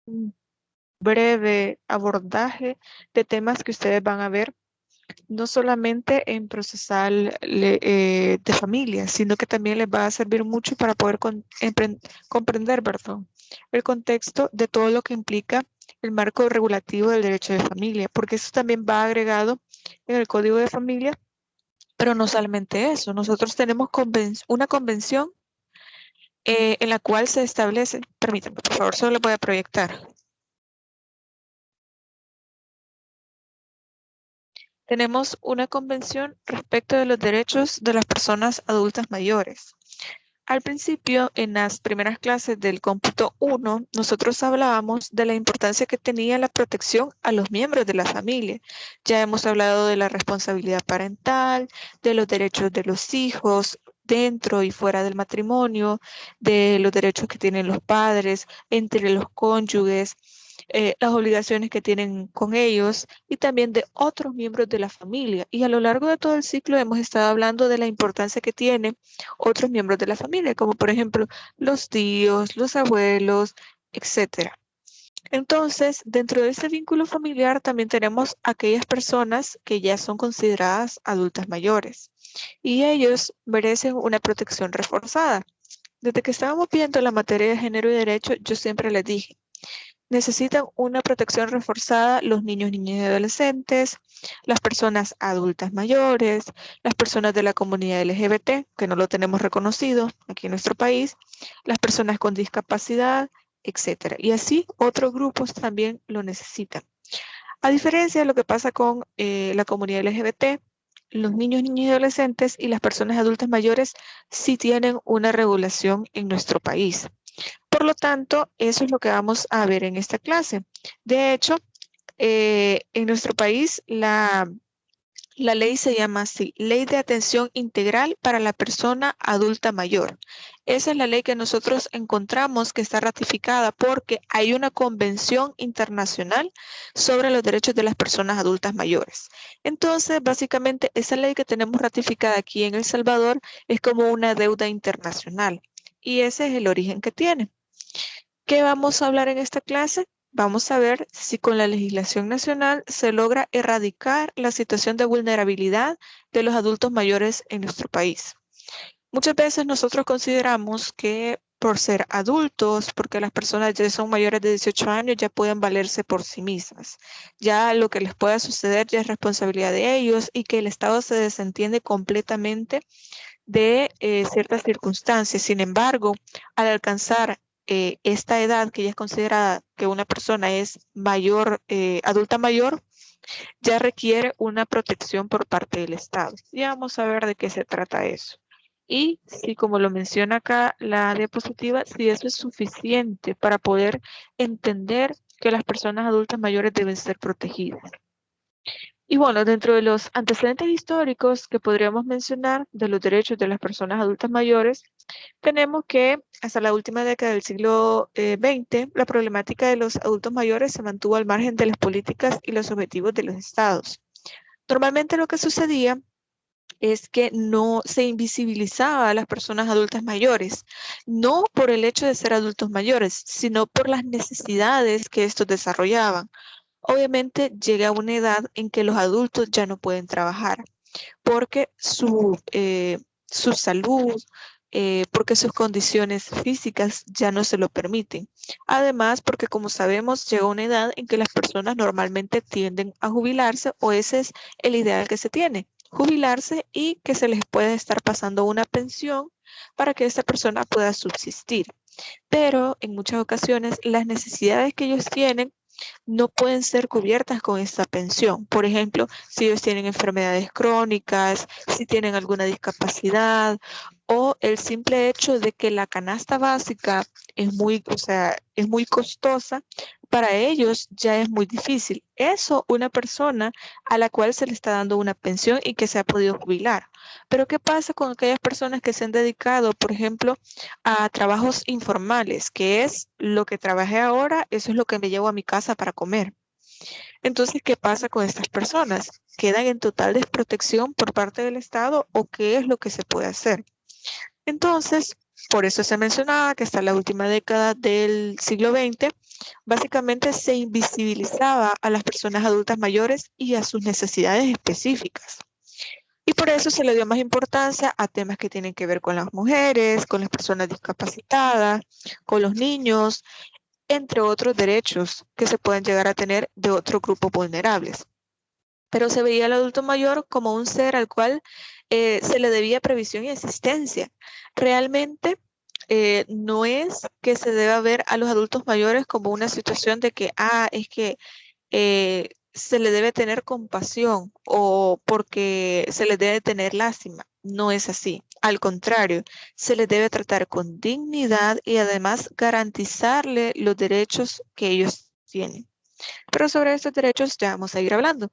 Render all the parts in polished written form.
un breve abordaje de temas que ustedes van a ver, no solamente en procesal de familia, sino que también les va a servir mucho para poder comprender, perdón, el contexto de todo lo que implica el marco regulativo del derecho de familia, porque eso también va agregado en el Código de Familia, pero no solamente eso. Nosotros tenemos una convención en la cual se establece, permítanme, por favor, solo le voy a proyectar. Tenemos una convención respecto de los derechos de las personas adultas mayores. Al principio, en las primeras clases del cómputo 1, nosotros hablábamos de la importancia que tenía la protección a los miembros de la familia. Ya hemos hablado de la responsabilidad parental, de los derechos de los hijos dentro y fuera del matrimonio, de los derechos que tienen los padres, entre los cónyuges, las obligaciones que tienen con ellos y también de otros miembros de la familia. Y a lo largo de todo el ciclo hemos estado hablando de la importancia que tiene otros miembros de la familia, como por ejemplo los tíos, los abuelos, etcétera. Entonces, dentro de ese vínculo familiar también tenemos aquellas personas que ya son consideradas adultas mayores y ellos merecen una protección reforzada. Desde que estábamos viendo la materia de género y derecho, yo siempre les dije, necesitan una protección reforzada los niños, niñas y adolescentes, las personas adultas mayores, las personas de la comunidad LGBT, que no lo tenemos reconocido aquí en nuestro país, las personas con discapacidad, etcétera. Y así otros grupos también lo necesitan. A diferencia de lo que pasa con la comunidad LGBT, los niños, niñas y adolescentes y las personas adultas mayores sí tienen una regulación en nuestro país. Por lo tanto, eso es lo que vamos a ver en esta clase. De hecho, en nuestro país la ley se llama así, Ley de Atención Integral para la Persona Adulta Mayor. Esa es la ley que nosotros encontramos que está ratificada porque hay una convención internacional sobre los derechos de las personas adultas mayores. Entonces, básicamente, esa ley que tenemos ratificada aquí en El Salvador es como una deuda internacional y ese es el origen que tiene. ¿Qué vamos a hablar en esta clase? Vamos a ver si con la legislación nacional se logra erradicar la situación de vulnerabilidad de los adultos mayores en nuestro país. Muchas veces nosotros consideramos que por ser adultos, porque las personas ya son mayores de 18 años, ya pueden valerse por sí mismas. Ya lo que les pueda suceder ya es responsabilidad de ellos y que el Estado se desentiende completamente de ciertas circunstancias. Sin embargo, al alcanzar esta edad que ya es considerada que una persona es mayor, adulta mayor, ya requiere una protección por parte del Estado. Y vamos a ver de qué se trata eso. Y si, como lo menciona acá la diapositiva, si eso es suficiente para poder entender que las personas adultas mayores deben ser protegidas. Y bueno, dentro de los antecedentes históricos que podríamos mencionar de los derechos de las personas adultas mayores, tenemos que hasta la última década del siglo XX, la problemática de los adultos mayores se mantuvo al margen de las políticas y los objetivos de los estados. Normalmente lo que sucedía es que no se invisibilizaba a las personas adultas mayores, no por el hecho de ser adultos mayores, sino por las necesidades que estos desarrollaban. Obviamente llega una edad en que los adultos ya no pueden trabajar porque su salud, porque sus condiciones físicas ya no se lo permiten. Además, porque como sabemos, llega una edad en que las personas normalmente tienden a jubilarse o ese es el ideal que se tiene, jubilarse y que se les pueda estar pasando una pensión para que esta persona pueda subsistir. Pero en muchas ocasiones las necesidades que ellos tienen no pueden ser cubiertas con esta pensión. Por ejemplo, si ellos tienen enfermedades crónicas, si tienen alguna discapacidad o el simple hecho de que la canasta básica es muy, o sea, es muy costosa, para ellos ya es muy difícil. Eso una persona a la cual se le está dando una pensión y que se ha podido jubilar. Pero ¿qué pasa con aquellas personas que se han dedicado, por ejemplo, a trabajos informales, que es lo que trabajé ahora, eso es lo que me llevo a mi casa para comer? Entonces, ¿qué pasa con estas personas? ¿Quedan en total desprotección por parte del Estado o qué es lo que se puede hacer? Entonces, por eso se mencionaba que hasta la última década del siglo XX Básicamente se invisibilizaba a las personas adultas mayores y a sus necesidades específicas. Y por eso se le dio más importancia a temas que tienen que ver con las mujeres, con las personas discapacitadas, con los niños, entre otros derechos que se pueden llegar a tener de otros grupos vulnerables. Pero se veía al adulto mayor como un ser al cual se le debía previsión y asistencia. Realmente no es que se deba ver a los adultos mayores como una situación de que, es que se le debe tener compasión o porque se les debe tener lástima. No es así. Al contrario, se les debe tratar con dignidad y además garantizarle los derechos que ellos tienen. Pero sobre estos derechos ya vamos a ir hablando.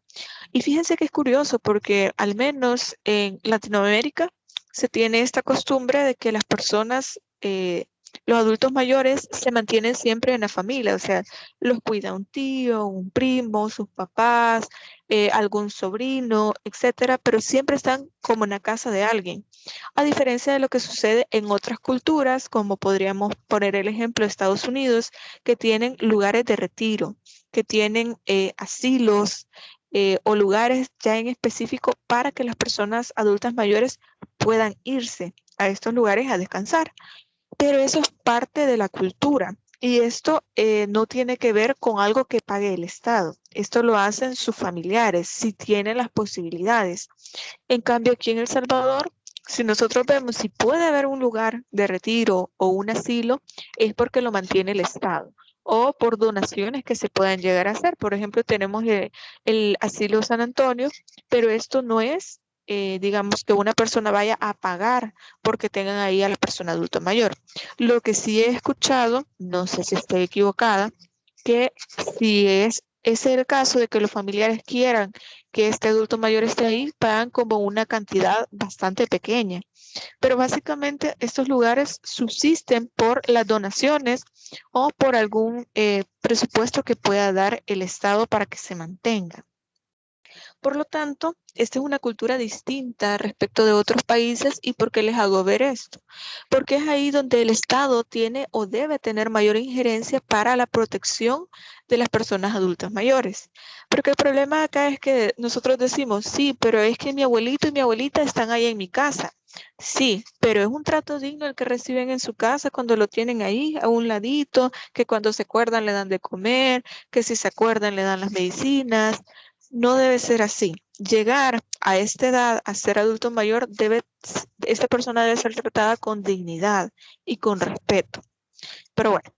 Y fíjense que es curioso porque al menos en Latinoamérica se tiene esta costumbre de que las personas, los adultos mayores se mantienen siempre en la familia, o sea, los cuida un tío, un primo, sus papás, algún sobrino, etcétera, pero siempre están como en la casa de alguien. A diferencia de lo que sucede en otras culturas, como podríamos poner el ejemplo de Estados Unidos, que tienen lugares de retiro, que tienen asilos, o lugares ya en específico para que las personas adultas mayores puedan irse a estos lugares a descansar. Pero eso es parte de la cultura y esto no tiene que ver con algo que pague el Estado. Esto lo hacen sus familiares si tienen las posibilidades. En cambio, aquí en El Salvador, si nosotros vemos si puede haber un lugar de retiro o un asilo, es porque lo mantiene el Estado o por donaciones que se puedan llegar a hacer. Por ejemplo, tenemos el asilo San Antonio, pero esto no es, digamos, que una persona vaya a pagar porque tengan ahí a la persona adulto mayor. Lo que sí he escuchado, no sé si estoy equivocada, que si es el caso de que los familiares quieran que este adulto mayor esté ahí, pagan como una cantidad bastante pequeña. Pero básicamente estos lugares subsisten por las donaciones o por algún presupuesto que pueda dar el Estado para que se mantenga. Por lo tanto, esta es una cultura distinta respecto de otros países. ¿Y por qué les hago ver esto? Porque es ahí donde el Estado tiene o debe tener mayor injerencia para la protección de las personas adultas mayores. Porque el problema acá es que nosotros decimos, sí, pero es que mi abuelito y mi abuelita están ahí en mi casa. Sí, pero es un trato digno el que reciben en su casa cuando lo tienen ahí a un ladito, que cuando se acuerdan le dan de comer, que si se acuerdan le dan las medicinas. No debe ser así. Llegar a esta edad, a ser adulto mayor, esta persona debe ser tratada con dignidad y con respeto. Pero bueno,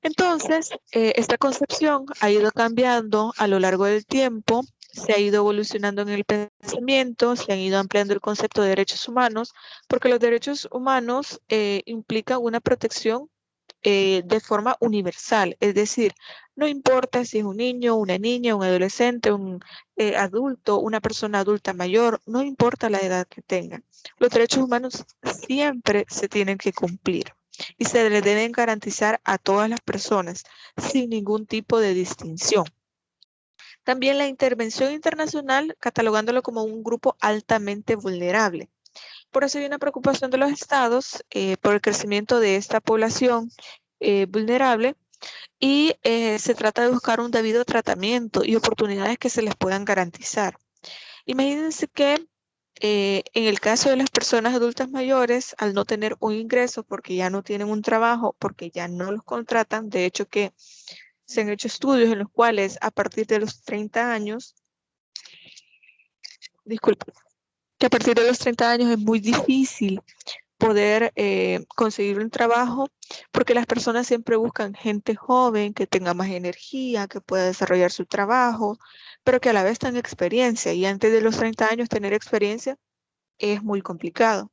entonces, esta concepción ha ido cambiando a lo largo del tiempo, se ha ido evolucionando en el pensamiento, se han ido ampliando el concepto de derechos humanos, porque los derechos humanos implican una protección de forma universal, es decir, no importa si es un niño, una niña, un adolescente, un adulto, una persona adulta mayor, no importa la edad que tenga. Los derechos humanos siempre se tienen que cumplir y se le deben garantizar a todas las personas sin ningún tipo de distinción. También la intervención internacional, catalogándolo como un grupo altamente vulnerable. Por eso hay una preocupación de los estados por el crecimiento de esta población vulnerable y se trata de buscar un debido tratamiento y oportunidades que se les puedan garantizar. Imagínense que en el caso de las personas adultas mayores, al no tener un ingreso porque ya no tienen un trabajo, porque ya no los contratan, de hecho que se han hecho estudios en los cuales a partir de los 30 años, disculpe, que a partir de los 30 años es muy difícil poder conseguir un trabajo porque las personas siempre buscan gente joven que tenga más energía, que pueda desarrollar su trabajo, pero que a la vez tenga experiencia y antes de los 30 años tener experiencia es muy complicado.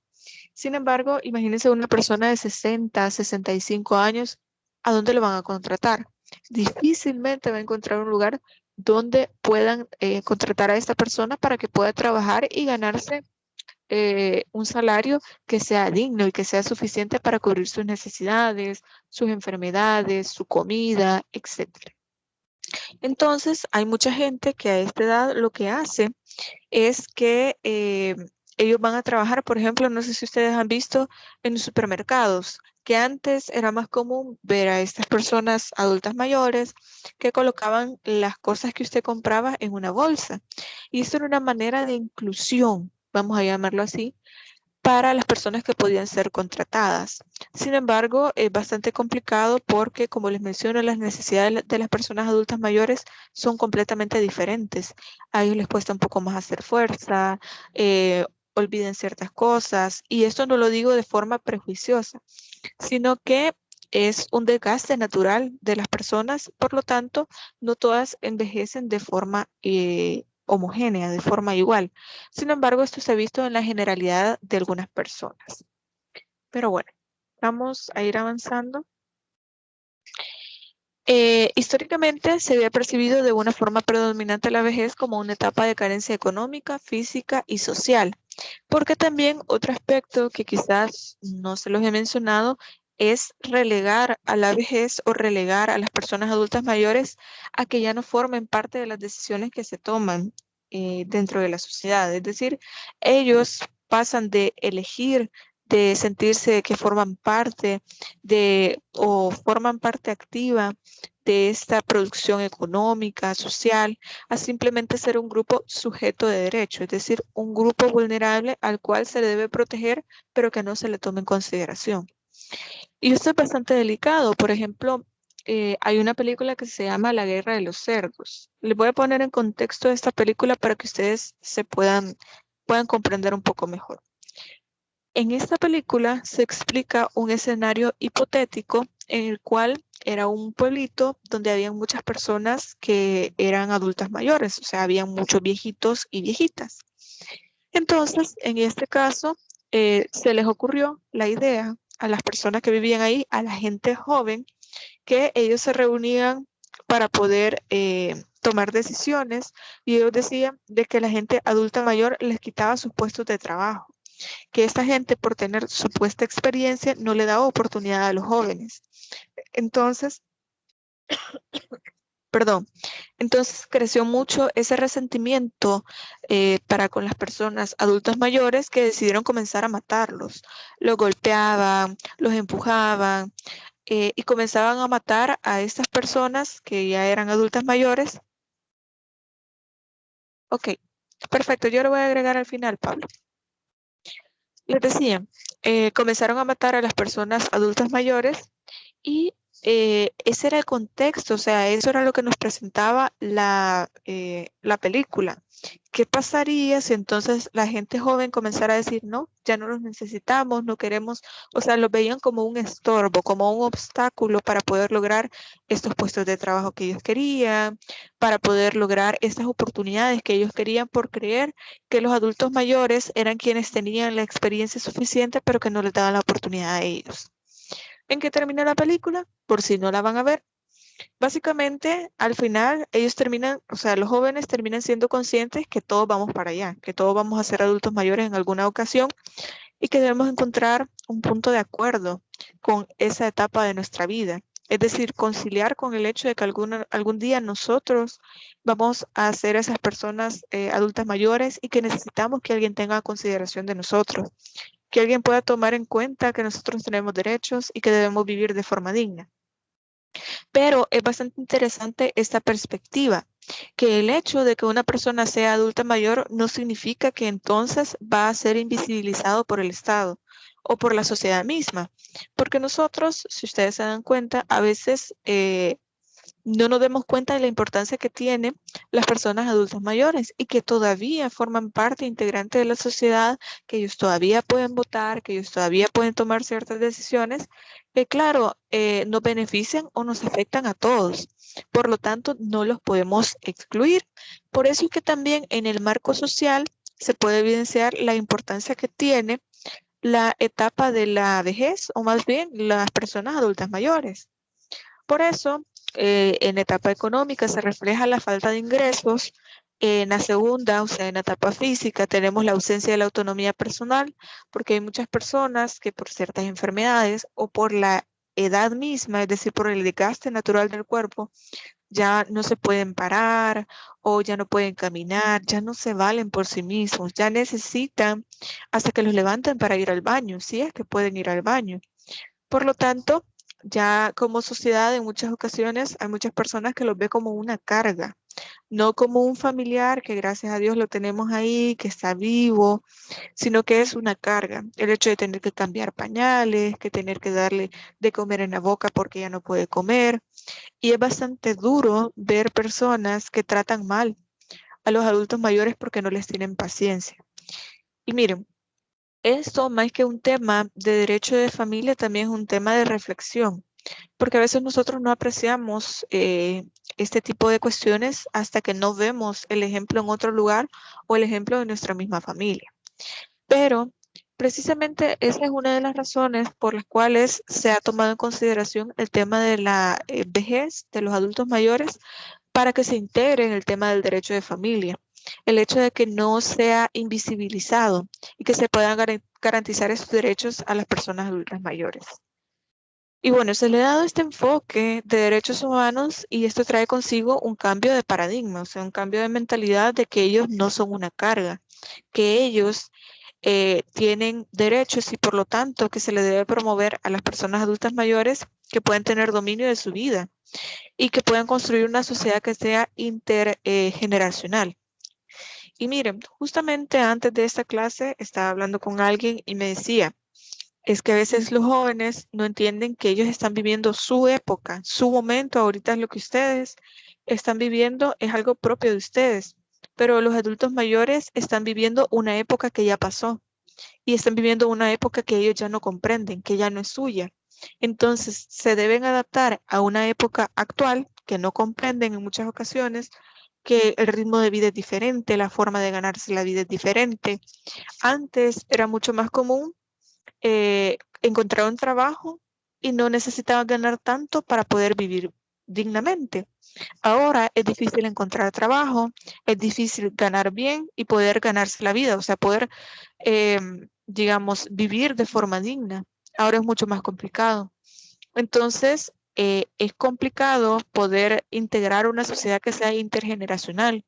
Sin embargo, imagínense una persona de 60, 65 años, ¿a dónde lo van a contratar? Difícilmente va a encontrar un lugar donde puedan contratar a esta persona para que pueda trabajar y ganarse un salario que sea digno y que sea suficiente para cubrir sus necesidades, sus enfermedades, su comida, etcétera. Entonces, hay mucha gente que a esta edad lo que hace es que ellos van a trabajar, por ejemplo, no sé si ustedes han visto en los supermercados, que antes era más común ver a estas personas adultas mayores que colocaban las cosas que usted compraba en una bolsa. Y esto era una manera de inclusión, vamos a llamarlo así, para las personas que podían ser contratadas. Sin embargo, es bastante complicado porque, como les menciono, las necesidades de las personas adultas mayores son completamente diferentes. A ellos les cuesta un poco más hacer fuerza, olviden ciertas cosas, y esto no lo digo de forma prejuiciosa, sino que es un desgaste natural de las personas, por lo tanto, no todas envejecen de forma homogénea, de forma igual. Sin embargo, esto se ha visto en la generalidad de algunas personas. Pero bueno, vamos a ir avanzando. Históricamente se había percibido de una forma predominante la vejez como una etapa de carencia económica, física y social, porque también otro aspecto que quizás no se los he mencionado es relegar a la vejez o relegar a las personas adultas mayores a que ya no formen parte de las decisiones que se toman dentro de la sociedad. Es decir, ellos pasan de elegir, de sentirse que forman parte de o forman parte activa de esta producción económica, social, a simplemente ser un grupo sujeto de derecho, es decir, un grupo vulnerable al cual se le debe proteger, pero que no se le tome en consideración. Y esto es bastante delicado. Por ejemplo, hay una película que se llama La Guerra de los Cerdos. Les voy a poner en contexto esta película para que ustedes puedan comprender un poco mejor. En esta película se explica un escenario hipotético en el cual era un pueblito donde había muchas personas que eran adultas mayores, o sea, habían muchos viejitos y viejitas. Entonces, en este caso, se les ocurrió la idea a las personas que vivían ahí, a la gente joven, que ellos se reunían para poder tomar decisiones, y ellos decían de que la gente adulta mayor les quitaba sus puestos de trabajo, que esta gente, por tener supuesta experiencia, no le daba oportunidad a los jóvenes. Entonces, perdón, entonces creció mucho ese resentimiento para con las personas adultas mayores, que decidieron comenzar a matarlos. Los golpeaban, los empujaban y comenzaban a matar a estas personas que ya eran adultas mayores. Ok, perfecto, yo lo voy a agregar al final, Pablo. Les decía, comenzaron a matar a las personas adultas mayores. Y ese era el contexto, o sea, eso era lo que nos presentaba la película. ¿Qué pasaría si entonces la gente joven comenzara a decir, no, ya no los necesitamos, no queremos? O sea, los veían como un estorbo, como un obstáculo para poder lograr estos puestos de trabajo que ellos querían, para poder lograr estas oportunidades que ellos querían, por creer que los adultos mayores eran quienes tenían la experiencia suficiente, pero que no les daban la oportunidad a ellos. ¿En qué termina la película? Por si no la van a ver. Básicamente, al final, ellos terminan, o sea, los jóvenes terminan siendo conscientes que todos vamos para allá, que todos vamos a ser adultos mayores en alguna ocasión, y que debemos encontrar un punto de acuerdo con esa etapa de nuestra vida. Es decir, conciliar con el hecho de que algún día nosotros vamos a ser esas personas adultas mayores, y que necesitamos que alguien tenga consideración de nosotros, que alguien pueda tomar en cuenta que nosotros tenemos derechos y que debemos vivir de forma digna. Pero es bastante interesante esta perspectiva, que el hecho de que una persona sea adulta mayor no significa que entonces va a ser invisibilizado por el Estado o por la sociedad misma, porque nosotros, si ustedes se dan cuenta, a veces no nos demos cuenta de la importancia que tienen las personas adultas mayores, y que todavía forman parte integrante de la sociedad, que ellos todavía pueden votar, que ellos todavía pueden tomar ciertas decisiones que, claro, nos benefician o nos afectan a todos. Por lo tanto, no los podemos excluir. Por eso es que también en el marco social se puede evidenciar la importancia que tiene la etapa de la vejez, o más bien las personas adultas mayores. Por eso, en la etapa económica se refleja la falta de ingresos. En la segunda, o sea, en la etapa física, tenemos la ausencia de la autonomía personal, porque hay muchas personas que por ciertas enfermedades o por la edad misma, es decir, por el desgaste natural del cuerpo, ya no se pueden parar o ya no pueden caminar, ya no se valen por sí mismos, ya necesitan hasta que los levanten para ir al baño, si es que pueden ir al baño. Por lo tanto, ya como sociedad en muchas ocasiones hay muchas personas que los ve como una carga, no como un familiar que gracias a Dios lo tenemos ahí, que está vivo, sino que es una carga. El hecho de tener que cambiar pañales, que tener que darle de comer en la boca porque ya no puede comer. Y es bastante duro ver personas que tratan mal a los adultos mayores porque no les tienen paciencia. Y miren, esto más que un tema de derecho de familia, también es un tema de reflexión, porque a veces nosotros no apreciamos este tipo de cuestiones hasta que no vemos el ejemplo en otro lugar o el ejemplo de nuestra misma familia. Pero precisamente esa es una de las razones por las cuales se ha tomado en consideración el tema de la vejez de los adultos mayores para que se integre en el tema del derecho de familia. El hecho de que no sea invisibilizado y que se puedan garantizar esos derechos a las personas adultas mayores. Y bueno, se le ha dado este enfoque de derechos humanos y esto trae consigo un cambio de paradigma, o sea, un cambio de mentalidad de que ellos no son una carga, que ellos tienen derechos y por lo tanto que se le debe promover a las personas adultas mayores que pueden tener dominio de su vida y que puedan construir una sociedad que sea intergeneracional. Y miren, justamente antes de esta clase estaba hablando con alguien y me decía, es que a veces los jóvenes no entienden que ellos están viviendo su época, su momento, ahorita es lo que ustedes están viviendo, es algo propio de ustedes, pero los adultos mayores están viviendo una época que ya pasó y están viviendo una época que ellos ya no comprenden, que ya no es suya. Entonces, se deben adaptar a una época actual que no comprenden en muchas ocasiones, que el ritmo de vida es diferente, la forma de ganarse la vida es diferente. Antes era mucho más común encontrar un trabajo y no necesitaban ganar tanto para poder vivir dignamente. Ahora es difícil encontrar trabajo, es difícil ganar bien y poder ganarse la vida, o sea, poder, digamos, vivir de forma digna. Ahora es mucho más complicado. Entonces, es complicado poder integrar una sociedad que sea intergeneracional,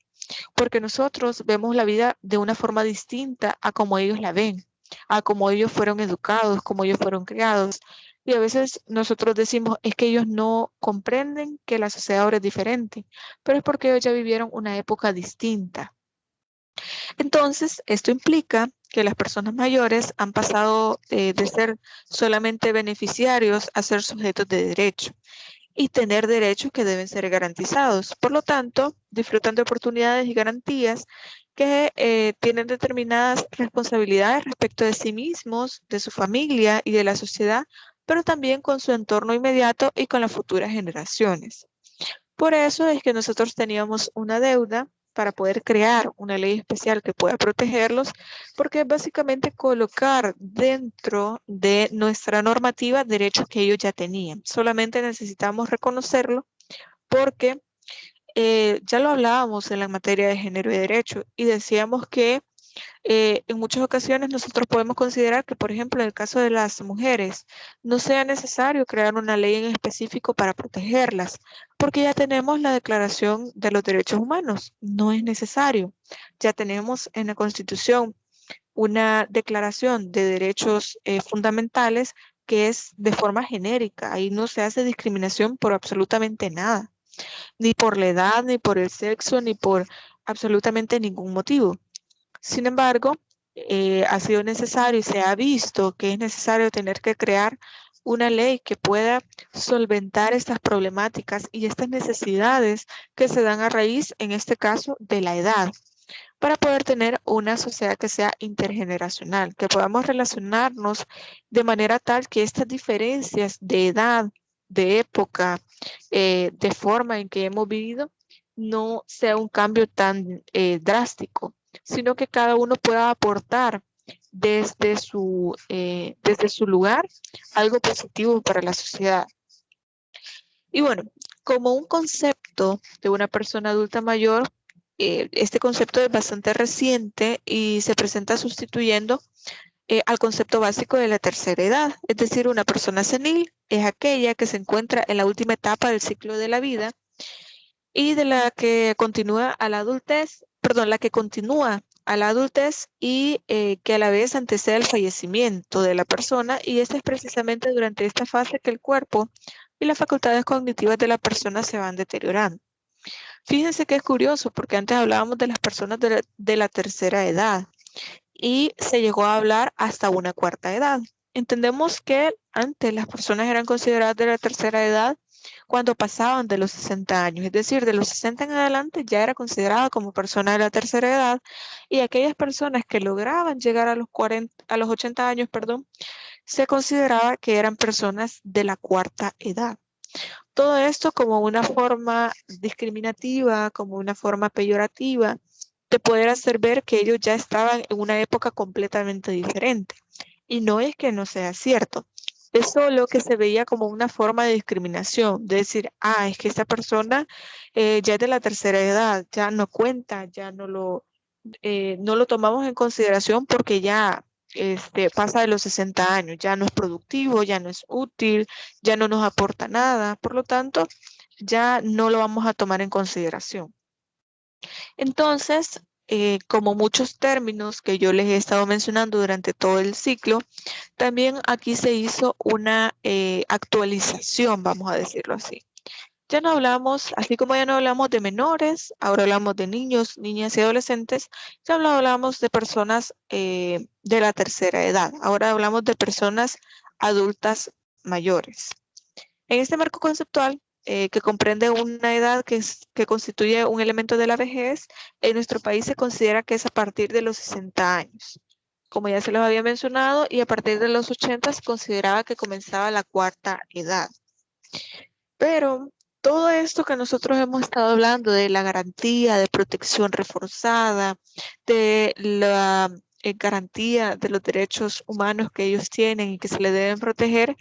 porque nosotros vemos la vida de una forma distinta a como ellos la ven, a como ellos fueron educados, como ellos fueron criados. Y a veces nosotros decimos, es que ellos no comprenden que la sociedad ahora es diferente, pero es porque ellos ya vivieron una época distinta. Entonces, esto implica que las personas mayores han pasado de ser solamente beneficiarios a ser sujetos de derecho y tener derechos que deben ser garantizados. Por lo tanto, disfrutan de oportunidades y garantías que tienen determinadas responsabilidades respecto de sí mismos, de su familia y de la sociedad, pero también con su entorno inmediato y con las futuras generaciones. Por eso es que nosotros teníamos una deuda para poder crear una ley especial que pueda protegerlos, porque es básicamente colocar dentro de nuestra normativa derechos que ellos ya tenían. Solamente necesitamos reconocerlo porque ya lo hablábamos en la materia de género y derecho y decíamos que en muchas ocasiones nosotros podemos considerar que, por ejemplo, en el caso de las mujeres, no sea necesario crear una ley en específico para protegerlas, porque ya tenemos la Declaración de los Derechos Humanos. No es necesario. Ya tenemos en la Constitución una declaración de derechos fundamentales que es de forma genérica. Ahí no se hace discriminación por absolutamente nada, ni por la edad, ni por el sexo, ni por absolutamente ningún motivo. Sin embargo, ha sido necesario y se ha visto que es necesario tener que crear una ley que pueda solventar estas problemáticas y estas necesidades que se dan a raíz, en este caso, de la edad, para poder tener una sociedad que sea intergeneracional, que podamos relacionarnos de manera tal que estas diferencias de edad, de época, de forma en que hemos vivido, no sea un cambio tan drástico, sino que cada uno pueda aportar desde su lugar algo positivo para la sociedad. Y bueno, como un concepto de una persona adulta mayor, este concepto es bastante reciente y se presenta sustituyendo al concepto básico de la tercera edad. Es decir, una persona senil es aquella que se encuentra en la última etapa del ciclo de la vida y de la que continúa a la adultez, perdón, la que continúa a la adultez y que a la vez antecede el fallecimiento de la persona, y este es precisamente durante esta fase que el cuerpo y las facultades cognitivas de la persona se van deteriorando. Fíjense que es curioso porque antes hablábamos de las personas de la tercera edad y se llegó a hablar hasta una cuarta edad. Entendemos que antes las personas eran consideradas de la tercera edad cuando pasaban de los 60 años, es decir, de los 60 en adelante ya era considerada como persona de la tercera edad, y aquellas personas que lograban llegar a los 40, a los 80 años, perdón, se consideraba que eran personas de la cuarta edad. Todo esto como una forma discriminativa, como una forma peyorativa, de poder hacer ver que ellos ya estaban en una época completamente diferente. Y no es que no sea cierto, es solo que se veía como una forma de discriminación, de decir, ah, es que esta persona ya es de la tercera edad, ya no cuenta, ya no lo tomamos en consideración porque ya pasa de los 60 años, ya no es productivo, ya no es útil, ya no nos aporta nada, por lo tanto, ya no lo vamos a tomar en consideración. Entonces, como muchos términos que yo les he estado mencionando durante todo el ciclo, también aquí se hizo una actualización, vamos a decirlo así. Ya no hablamos, así como ya no hablamos de menores, ahora hablamos de niños, niñas y adolescentes, ya no hablamos de personas de la tercera edad, ahora hablamos de personas adultas mayores. En este marco conceptual, que comprende una edad que constituye un elemento de la vejez, en nuestro país se considera que es a partir de los 60 años. Como ya se los había mencionado, y a partir de los 80 se consideraba que comenzaba la cuarta edad. Pero todo esto que nosotros hemos estado hablando de la garantía de protección reforzada, de la garantía de los derechos humanos que ellos tienen y que se les deben proteger,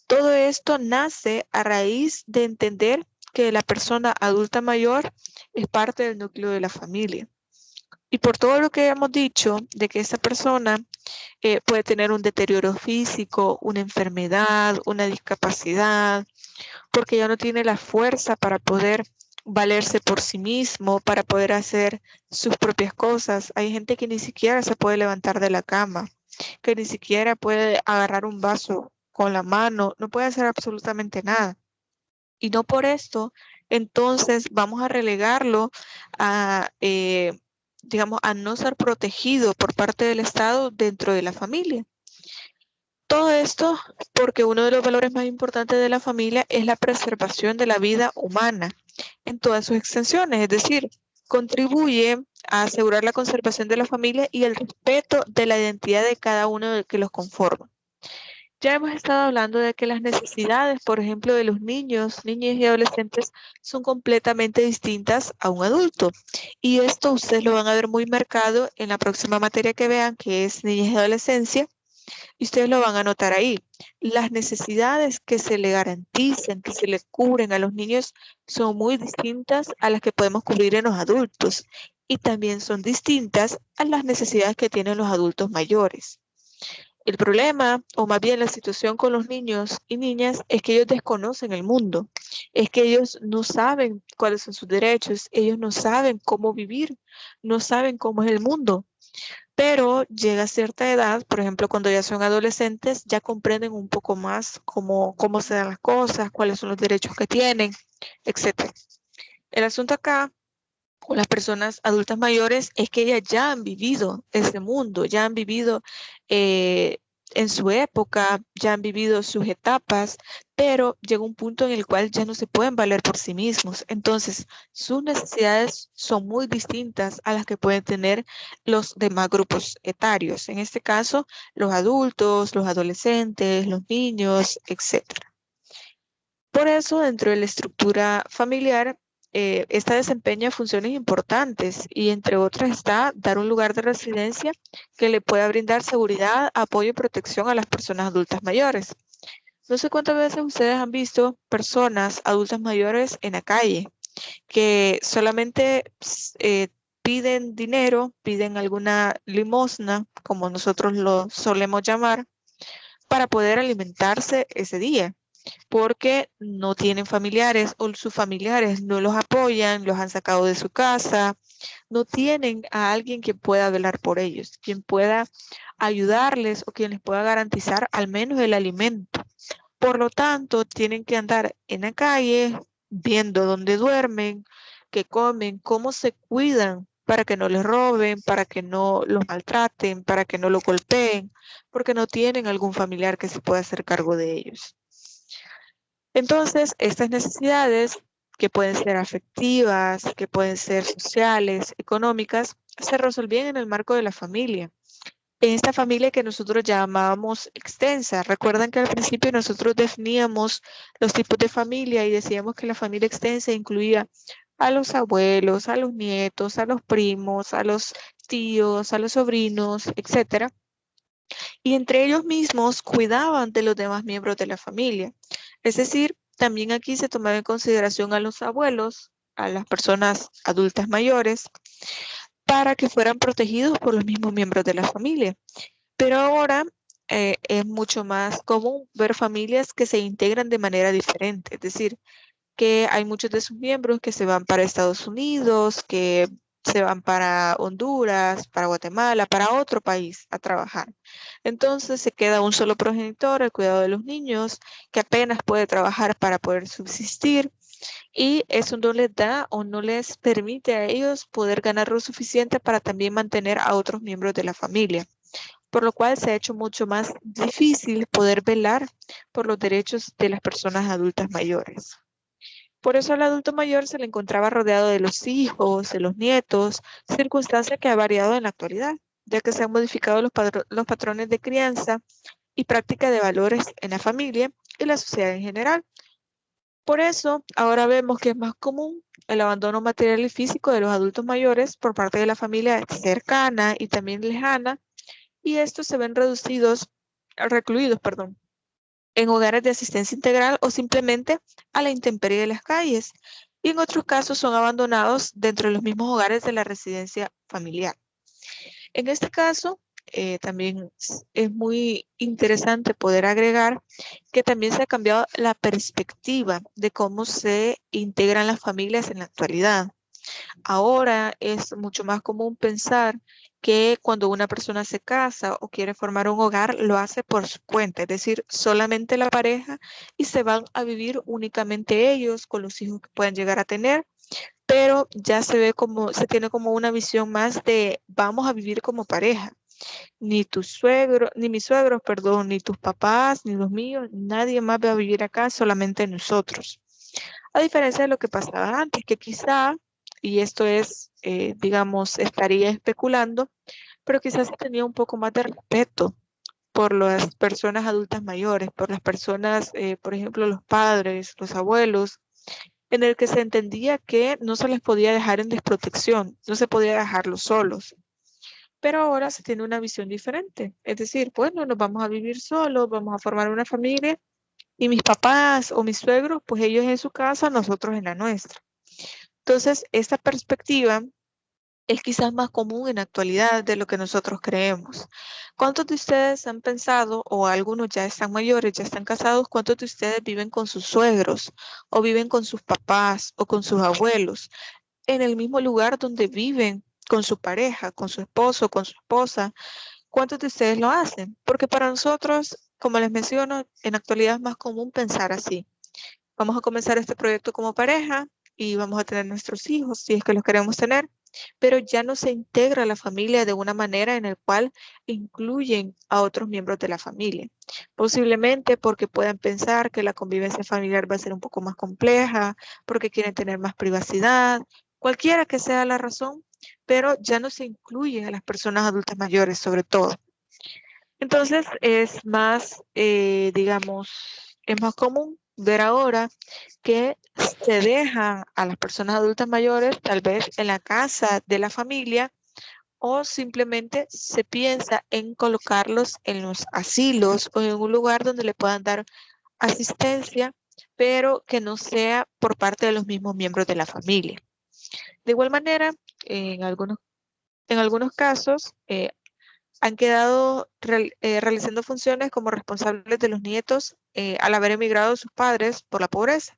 todo esto nace a raíz de entender que la persona adulta mayor es parte del núcleo de la familia. Y por todo lo que hemos dicho de que esa persona puede tener un deterioro físico, una enfermedad, una discapacidad, porque ya no tiene la fuerza para poder valerse por sí mismo, para poder hacer sus propias cosas. Hay gente que ni siquiera se puede levantar de la cama, que ni siquiera puede agarrar un vaso con la mano, no puede hacer absolutamente nada. Y no por esto, entonces vamos a relegarlo a, digamos, a no ser protegido por parte del Estado dentro de la familia. Todo esto porque uno de los valores más importantes de la familia es la preservación de la vida humana en todas sus extensiones, es decir, contribuye a asegurar la conservación de la familia y el respeto de la identidad de cada uno de que los conforma. Ya hemos estado hablando de que las necesidades, por ejemplo, de los niños, niñas y adolescentes son completamente distintas a un adulto. Y esto ustedes lo van a ver muy marcado en la próxima materia que vean, que es niñez y adolescencia. Y ustedes lo van a notar ahí. Las necesidades que se le garanticen, que se le cubren a los niños son muy distintas a las que podemos cubrir en los adultos. Y también son distintas a las necesidades que tienen los adultos mayores. El problema, o más bien la situación con los niños y niñas, es que ellos desconocen el mundo, es que ellos no saben cuáles son sus derechos, ellos no saben cómo vivir, no saben cómo es el mundo. Pero llega a cierta edad, por ejemplo, cuando ya son adolescentes, ya comprenden un poco más cómo se dan las cosas, cuáles son los derechos que tienen, etc. El asunto acá con las personas adultas mayores es que ellas ya han vivido ese mundo, ya han vivido en su época, ya han vivido sus etapas, pero llega un punto en el cual ya no se pueden valer por sí mismos. Entonces, sus necesidades son muy distintas a las que pueden tener los demás grupos etarios. En este caso, los adultos, los adolescentes, los niños, etc. Por eso, dentro de la estructura familiar, esta desempeña funciones importantes y entre otras está dar un lugar de residencia que le pueda brindar seguridad, apoyo y protección a las personas adultas mayores. No sé cuántas veces ustedes han visto personas adultas mayores en la calle que solamente piden dinero, piden alguna limosna, como nosotros lo solemos llamar, para poder alimentarse ese día. porque no tienen familiares o sus familiares no los apoyan, los han sacado de su casa, no tienen a alguien que pueda velar por ellos, quien pueda ayudarles o quien les pueda garantizar al menos el alimento. Por lo tanto, tienen que andar en la calle viendo dónde duermen, qué comen, cómo se cuidan para que no les roben, para que no los maltraten, para que no los golpeen, porque no tienen algún familiar que se pueda hacer cargo de ellos. Entonces, estas necesidades, que pueden ser afectivas, que pueden ser sociales, económicas, se resolvían en el marco de la familia. En esta familia que nosotros llamábamos extensa. Recuerdan que al principio nosotros definíamos los tipos de familia y decíamos que la familia extensa incluía a los abuelos, a los nietos, a los primos, a los tíos, a los sobrinos, etcétera. Y entre ellos mismos cuidaban de los demás miembros de la familia. Es decir, también aquí se tomaba en consideración a los abuelos, a las personas adultas mayores, para que fueran protegidos por los mismos miembros de la familia. Pero ahora es mucho más común ver familias que se integran de manera diferente, es decir, que hay muchos de sus miembros que se van para Estados Unidos, que se van para Honduras, para Guatemala, para otro país a trabajar. Entonces se queda un solo progenitor al cuidado de los niños, que apenas puede trabajar para poder subsistir, y eso no les da o no les permite a ellos poder ganar lo suficiente para también mantener a otros miembros de la familia, por lo cual se ha hecho mucho más difícil poder velar por los derechos de las personas adultas mayores. Por eso al adulto mayor se le encontraba rodeado de los hijos, de los nietos, circunstancia que ha variado en la actualidad, ya que se han modificado los patrones de crianza y práctica de valores en la familia y la sociedad en general. Por eso, ahora vemos que es más común el abandono material y físico de los adultos mayores por parte de la familia cercana y también lejana, y estos se ven recluidos, en hogares de asistencia integral o simplemente a la intemperie de las calles. Y en otros casos son abandonados dentro de los mismos hogares de la residencia familiar. En este caso, también es muy interesante poder agregar que también se ha cambiado la perspectiva de cómo se integran las familias en la actualidad. Ahora es mucho más común pensar que cuando una persona se casa o quiere formar un hogar, lo hace por su cuenta, es decir, solamente la pareja, y se van a vivir únicamente ellos con los hijos que puedan llegar a tener, pero ya se tiene como una visión más de vamos a vivir como pareja. Ni tu suegro, ni mis suegros, perdón, ni tus papás, ni los míos, nadie más va a vivir acá, solamente nosotros. A diferencia de lo que pasaba antes, que quizá, y esto es, digamos, estaría especulando, pero quizás se tenía un poco más de respeto por las personas adultas mayores, por las personas, por ejemplo, los padres, los abuelos, en el que se entendía que no se les podía dejar en desprotección, no se podía dejarlos solos. Pero ahora se tiene una visión diferente, es decir, bueno, nos vamos a vivir solos, vamos a formar una familia y mis papás o mis suegros, pues ellos en su casa, nosotros en la nuestra. Entonces, esta perspectiva es quizás más común en la actualidad de lo que nosotros creemos. ¿Cuántos de ustedes han pensado, o algunos ya están mayores, ya están casados, cuántos de ustedes viven con sus suegros o viven con sus papás o con sus abuelos en el mismo lugar donde viven con su pareja, con su esposo, con su esposa? ¿Cuántos de ustedes lo hacen? Porque para nosotros, como les menciono, en la actualidad es más común pensar así. Vamos a comenzar este proyecto como pareja y vamos a tener nuestros hijos, si es que los queremos tener, pero ya no se integra la familia de una manera en la cual incluyen a otros miembros de la familia. Posiblemente porque puedan pensar que la convivencia familiar va a ser un poco más compleja, porque quieren tener más privacidad, cualquiera que sea la razón, pero ya no se incluyen a las personas adultas mayores, sobre todo. Entonces es más, digamos, es más común ver ahora que se dejan a las personas adultas mayores tal vez en la casa de la familia, o simplemente se piensa en colocarlos en los asilos o en un lugar donde le puedan dar asistencia, pero que no sea por parte de los mismos miembros de la familia. De igual manera, en algunos casos, han quedado realizando funciones como responsables de los nietos al haber emigrado sus padres por la pobreza.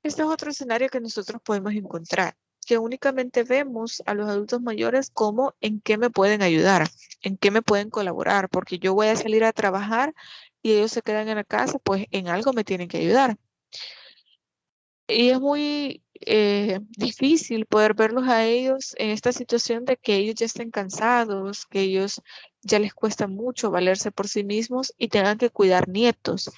Este es otro escenario que nosotros podemos encontrar, que únicamente vemos a los adultos mayores como en qué me pueden ayudar, en qué me pueden colaborar, porque yo voy a salir a trabajar y ellos se quedan en la casa, pues en algo me tienen que ayudar. Y es muy difícil poder verlos a ellos en esta situación de que ellos ya estén cansados, que ellos ya les cuesta mucho valerse por sí mismos y tengan que cuidar nietos,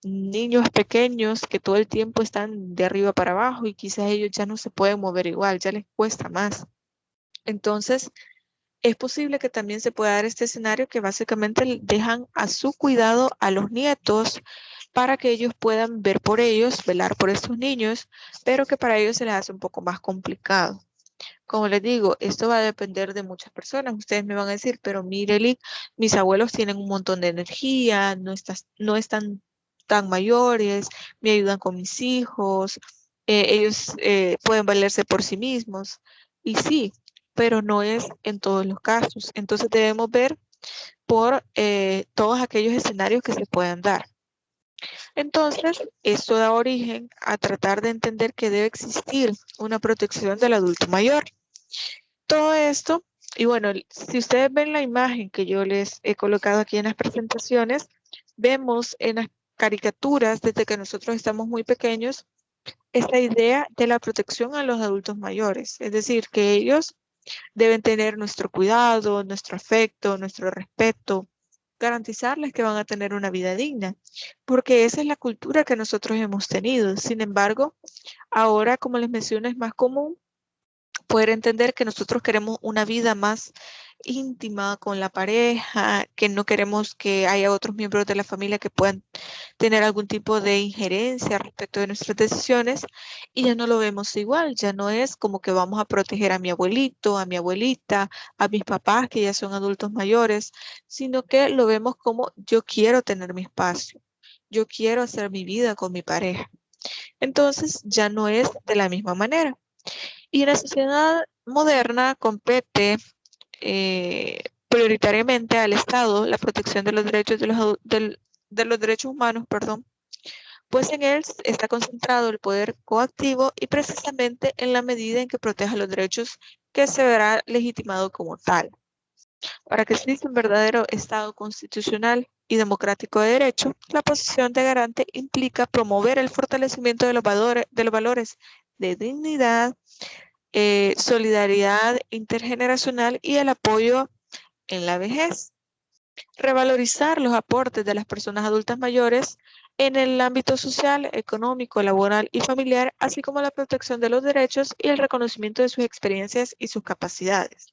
niños pequeños que todo el tiempo están de arriba para abajo y quizás ellos ya no se pueden mover igual, ya les cuesta más. Entonces, es posible que también se pueda dar este escenario que básicamente dejan a su cuidado a los nietos para que ellos puedan ver por ellos, velar por estos niños, pero que para ellos se les hace un poco más complicado. Como les digo, esto va a depender de muchas personas. Ustedes me van a decir, pero mire, Lick, mis abuelos tienen un montón de energía, no están tan mayores, me ayudan con mis hijos, ellos pueden valerse por sí mismos. Y sí, pero no es en todos los casos. Entonces debemos ver por todos aquellos escenarios que se puedan dar. Entonces, esto da origen a tratar de entender que debe existir una protección del adulto mayor. Todo esto, y bueno, si ustedes ven la imagen que yo les he colocado aquí en las presentaciones, vemos en las caricaturas desde que nosotros estamos muy pequeños esta idea de la protección a los adultos mayores, es decir, que ellos deben tener nuestro cuidado, nuestro afecto, nuestro respeto, garantizarles que van a tener una vida digna, porque esa es la cultura que nosotros hemos tenido. Sin embargo, ahora, como les menciono, es más común poder entender que nosotros queremos una vida más íntima con la pareja, que no queremos que haya otros miembros de la familia que puedan tener algún tipo de injerencia respecto de nuestras decisiones y ya no lo vemos igual, ya no es como que vamos a proteger a mi abuelito, a mi abuelita, a mis papás que ya son adultos mayores, sino que lo vemos como yo quiero tener mi espacio, yo quiero hacer mi vida con mi pareja. Entonces ya no es de la misma manera. Y en la sociedad moderna compete prioritariamente al Estado la protección de los derechos de los derechos humanos, perdón, pues en él está concentrado el poder coactivo y precisamente en la medida en que proteja los derechos que se verá legitimado como tal. Para que exista un verdadero Estado constitucional y democrático de derecho, la posición de garante implica promover el fortalecimiento de los valores de dignidad, solidaridad intergeneracional y el apoyo en la vejez. Revalorizar los aportes de las personas adultas mayores en el ámbito social, económico, laboral y familiar, así como la protección de los derechos y el reconocimiento de sus experiencias y sus capacidades.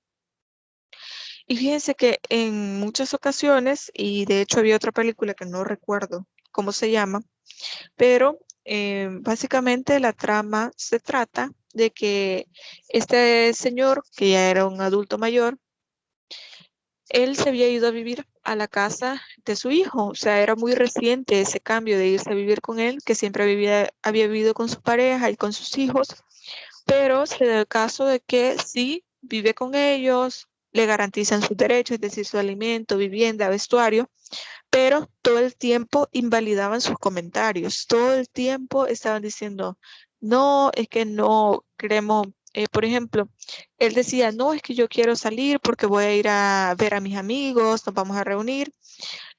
Y fíjense que en muchas ocasiones, y de hecho había otra película que no recuerdo cómo se llama, pero básicamente la trama se trata de que este señor, que ya era un adulto mayor, él se había ido a vivir a la casa de su hijo, o sea, era muy reciente ese cambio de irse a vivir con él, que siempre había vivido con su pareja y con sus hijos, pero se da el caso de que sí vive con ellos, le garantizan sus derechos, es decir, su alimento, vivienda, vestuario, pero todo el tiempo invalidaban sus comentarios, todo el tiempo estaban diciendo, no, es que no queremos, por ejemplo, él decía, no, es que yo quiero salir porque voy a ir a ver a mis amigos, nos vamos a reunir,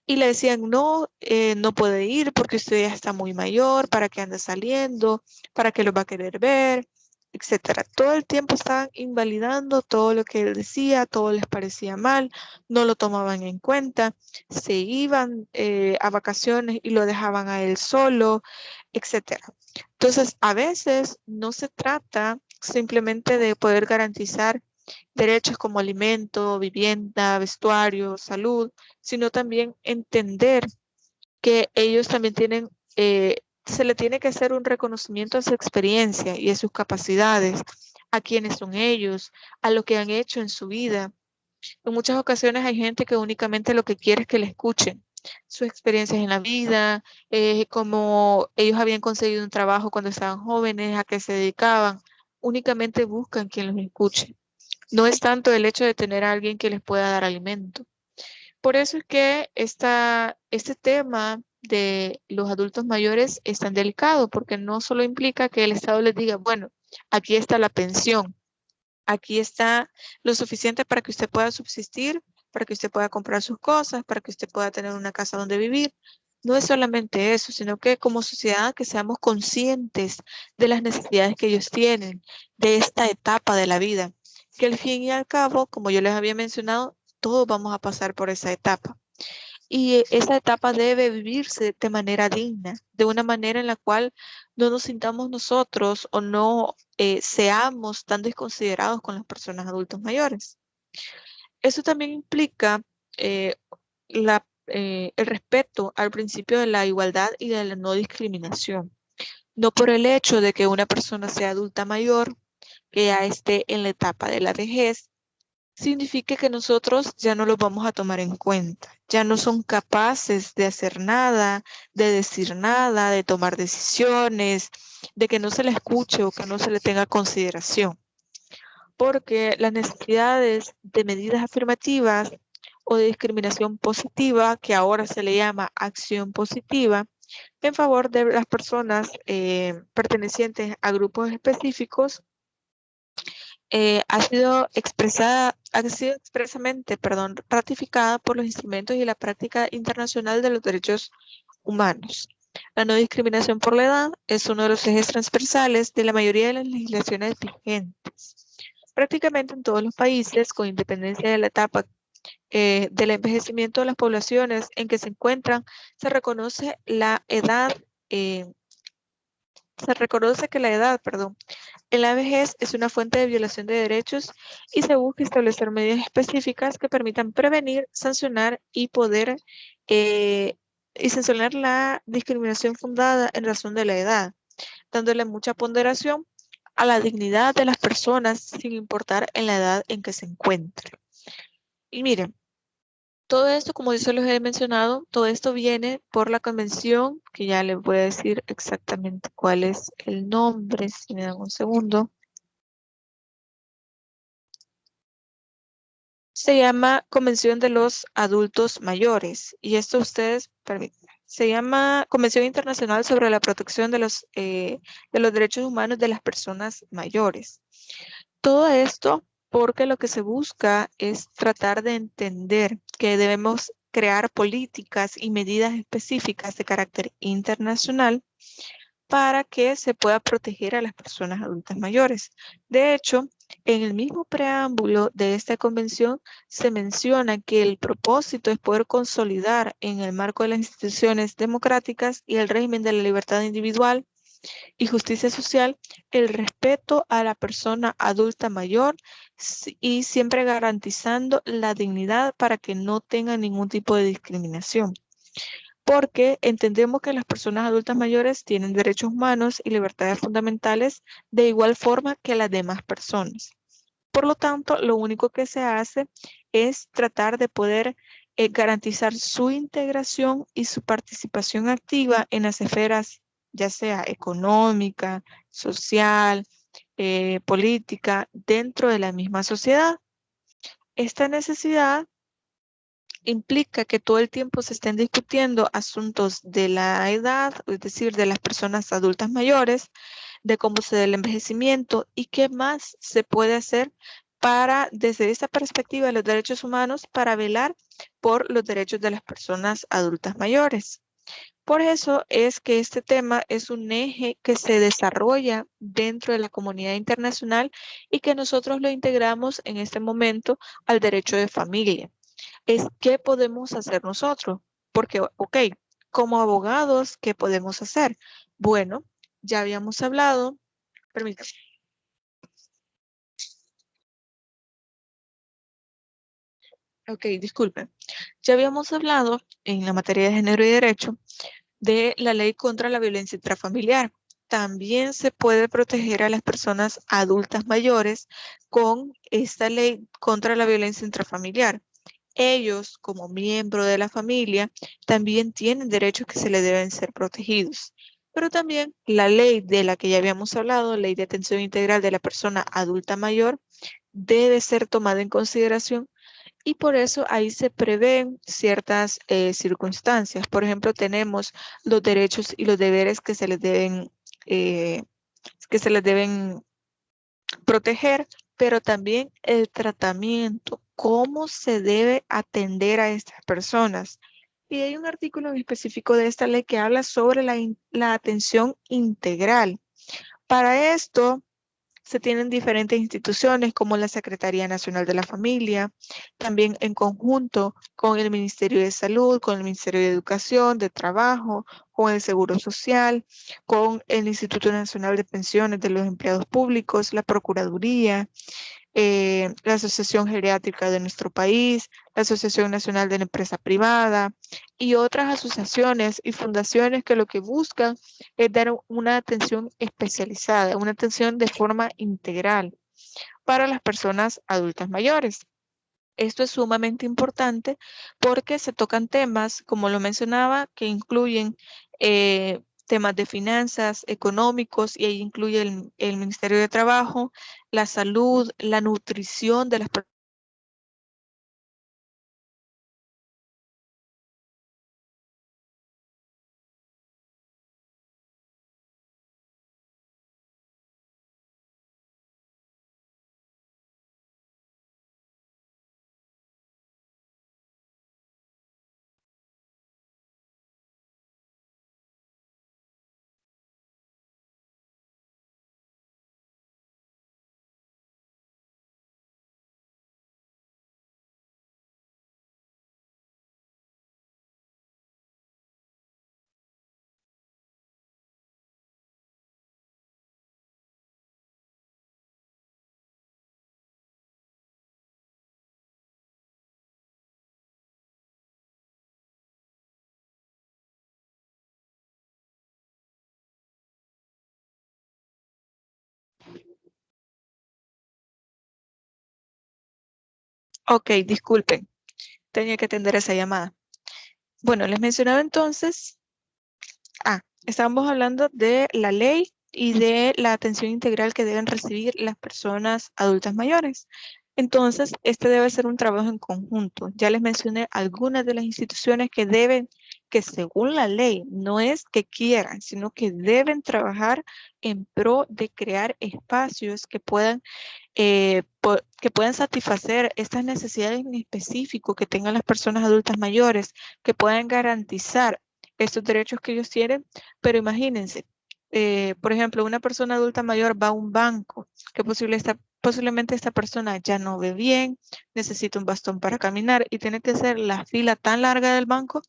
y le decían, no, no puede ir porque usted ya está muy mayor, ¿para qué anda saliendo? ¿Para qué lo va a querer ver? Etcétera. Todo el tiempo estaban invalidando todo lo que él decía, todo les parecía mal, no lo tomaban en cuenta, se iban a vacaciones y lo dejaban a él solo, etcétera. Entonces, a veces no se trata simplemente de poder garantizar derechos como alimento, vivienda, vestuario, salud, sino también entender que ellos también tienen, se le tiene que hacer un reconocimiento a su experiencia y a sus capacidades, a quiénes son ellos, a lo que han hecho en su vida. En muchas ocasiones hay gente que únicamente lo que quiere es que le escuchen sus experiencias en la vida, cómo ellos habían conseguido un trabajo cuando estaban jóvenes, a qué se dedicaban, únicamente buscan quien los escuche. No es tanto el hecho de tener a alguien que les pueda dar alimento. Por eso es que este tema de los adultos mayores es tan delicado, porque no solo implica que el Estado les diga, bueno, aquí está la pensión, aquí está lo suficiente para que usted pueda subsistir, para que usted pueda comprar sus cosas, para que usted pueda tener una casa donde vivir. No es solamente eso, sino que como sociedad que seamos conscientes de las necesidades que ellos tienen, de esta etapa de la vida, que al fin y al cabo, como yo les había mencionado, todos vamos a pasar por esa etapa. Y esa etapa debe vivirse de manera digna, de una manera en la cual no nos sintamos nosotros o no seamos tan desconsiderados con las personas adultos mayores. Eso también implica eh, el respeto al principio de la igualdad y de la no discriminación. No por el hecho de que una persona sea adulta mayor, que ya esté en la etapa de la vejez, significa que nosotros ya no los vamos a tomar en cuenta, ya no son capaces de hacer nada, de decir nada, de tomar decisiones, de que no se le escuche o que no se le tenga consideración, porque las necesidades de medidas afirmativas o de discriminación positiva, que ahora se le llama acción positiva, en favor de las personas pertenecientes a grupos específicos, ha sido expresamente, ratificada por los instrumentos y la práctica internacional de los derechos humanos. La no discriminación por la edad es uno de los ejes transversales de la mayoría de las legislaciones vigentes. Prácticamente en todos los países, con independencia de la etapa del envejecimiento de las poblaciones en que se encuentran, se reconoce la edad, se reconoce que la edad, en la vejez es una fuente de violación de derechos y se busca establecer medidas específicas que permitan prevenir, sancionar y poder sancionar la discriminación fundada en razón de la edad, dándole mucha ponderación a la dignidad de las personas sin importar en la edad en que se encuentren. Y miren, todo esto, como yo se los he mencionado, todo esto viene por la convención, que ya les voy a decir exactamente cuál es el nombre, si me dan un segundo. Se llama Convención de los Adultos Mayores y esto ustedes, permítanme, se llama Convención Internacional sobre la Protección de los Derechos Humanos de las Personas Mayores. Todo esto porque lo que se busca es tratar de entender que debemos crear políticas y medidas específicas de carácter internacional para que se pueda proteger a las personas adultas mayores. De hecho, en el mismo preámbulo de esta convención se menciona que el propósito es poder consolidar en el marco de las instituciones democráticas y el régimen de la libertad individual y justicia social el respeto a la persona adulta mayor y siempre garantizando la dignidad para que no tenga ningún tipo de discriminación, porque entendemos que las personas adultas mayores tienen derechos humanos y libertades fundamentales de igual forma que las demás personas. Por lo tanto, lo único que se hace es tratar de poder garantizar su integración y su participación activa en las esferas, ya sea económica, social, política, dentro de la misma sociedad. Esta necesidad implica que todo el tiempo se estén discutiendo asuntos de la edad, es decir, de las personas adultas mayores, de cómo se da el envejecimiento y qué más se puede hacer para, desde esta perspectiva de los derechos humanos, para velar por los derechos de las personas adultas mayores. Por eso es que este tema es un eje que se desarrolla dentro de la comunidad internacional y que nosotros lo integramos en este momento al derecho de familia. Es qué podemos hacer nosotros, porque, ok, como abogados, ¿qué podemos hacer? Bueno, ya habíamos hablado, permítame. Ok, disculpen. Ya habíamos hablado en la materia de género y derecho de la ley contra la violencia intrafamiliar. También se puede proteger a las personas adultas mayores con esta ley contra la violencia intrafamiliar. Ellos, como miembro de la familia, también tienen derechos que se les deben ser protegidos. Pero también la ley de la que ya habíamos hablado, Ley de Atención Integral de la Persona Adulta Mayor, debe ser tomada en consideración y por eso ahí se prevén ciertas circunstancias. Por ejemplo, tenemos los derechos y los deberes eh, que se les deben proteger, pero también el tratamiento, cómo se debe atender a estas personas. Y hay un artículo en específico de esta ley que habla sobre la atención integral. Para esto, se tienen diferentes instituciones como la Secretaría Nacional de la Familia, también en conjunto con el Ministerio de Salud, con el Ministerio de Educación, de Trabajo, con el Seguro Social, con el Instituto Nacional de Pensiones de los Empleados Públicos, la Procuraduría, la Asociación Geriátrica de nuestro país, la Asociación Nacional de la Empresa Privada y otras asociaciones y fundaciones que lo que buscan es dar una atención especializada, una atención de forma integral para las personas adultas mayores. Esto es sumamente importante porque se tocan temas, como lo mencionaba, que incluyen temas de finanzas, económicos, y ahí incluye el Ministerio de Trabajo, la salud, la nutrición de las personas. Ok, disculpen, tenía que atender esa llamada. Bueno, les mencionaba entonces, estábamos hablando de la ley y de la atención integral que deben recibir las personas adultas mayores. Entonces, este debe ser un trabajo en conjunto. Ya les mencioné algunas de las instituciones que deben, que según la ley, no es que quieran, sino que deben trabajar en pro de crear espacios que puedan satisfacer estas necesidades en específico que tengan las personas adultas mayores, que puedan garantizar estos derechos que ellos tienen. Pero imagínense, por ejemplo, una persona adulta mayor va a un banco, que posiblemente esta persona ya no ve bien, necesita un bastón para caminar y tiene que hacer la fila tan larga del banco.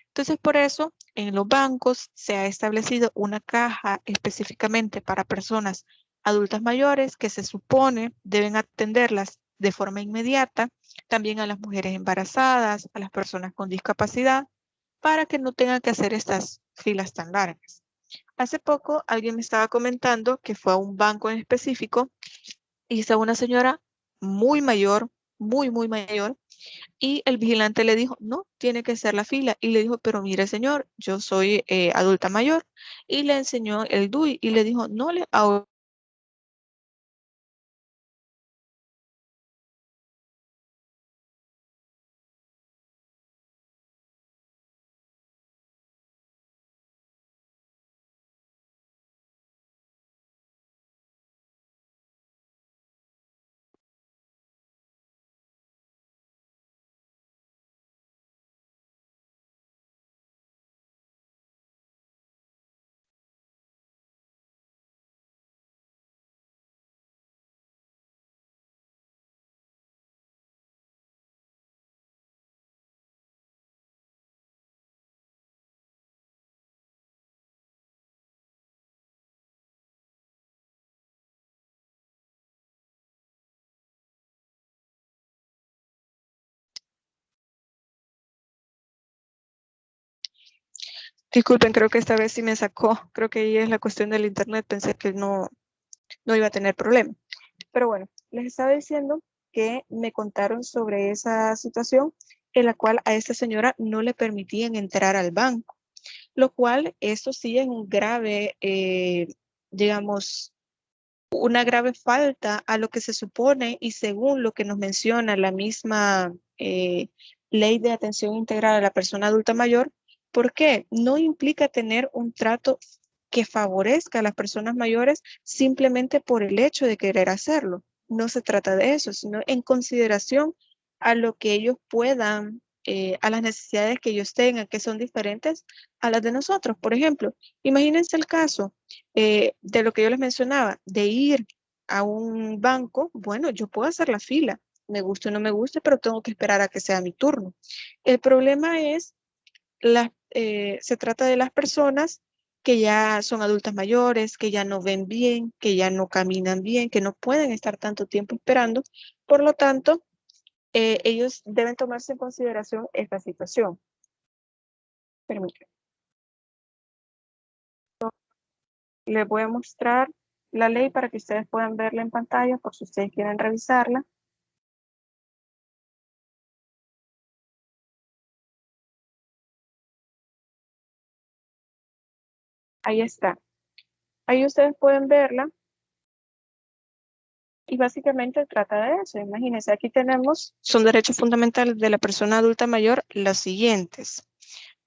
Entonces, por eso, en los bancos se ha establecido una caja específicamente para personas adultas mayores que se supone deben atenderlas de forma inmediata, también a las mujeres embarazadas, a las personas con discapacidad, para que no tengan que hacer estas filas tan largas. Hace poco alguien me estaba comentando que fue a un banco en específico y estaba una señora muy mayor, muy mayor, y el vigilante le dijo, no, tiene que ser la fila. Y le dijo, pero mire, señor, yo soy adulta mayor. Y le enseñó el DUI y le dijo, no le... Disculpen, creo que esta vez sí me sacó. Creo que ahí es la cuestión del internet. Pensé que no iba a tener problema. Pero bueno, les estaba diciendo que me contaron sobre esa situación en la cual a esta señora no le permitían entrar al banco, lo cual esto sí es un grave, digamos, una grave falta a lo que se supone y según lo que nos menciona la misma Ley de Atención Integral a la Persona Adulta Mayor. ¿Por qué? No implica tener un trato que favorezca a las personas mayores simplemente por el hecho de querer hacerlo. No se trata de eso, sino en consideración a lo que ellos puedan, a las necesidades que ellos tengan, que son diferentes a las de nosotros. Por ejemplo, imagínense el caso de lo que yo les mencionaba, de ir a un banco. Bueno, yo puedo hacer la fila, me guste o no me guste, pero tengo que esperar a que sea mi turno. El problema es, se trata de las personas que ya son adultas mayores, que ya no ven bien, que ya no caminan bien, que no pueden estar tanto tiempo esperando. Por lo tanto, ellos deben tomarse en consideración esta situación. Permítanme. Les voy a mostrar la ley para que ustedes puedan verla en pantalla por si ustedes quieren revisarla. Ahí está. Ahí ustedes pueden verla y básicamente trata de eso. Imagínense, aquí tenemos, son derechos fundamentales de la persona adulta mayor los siguientes: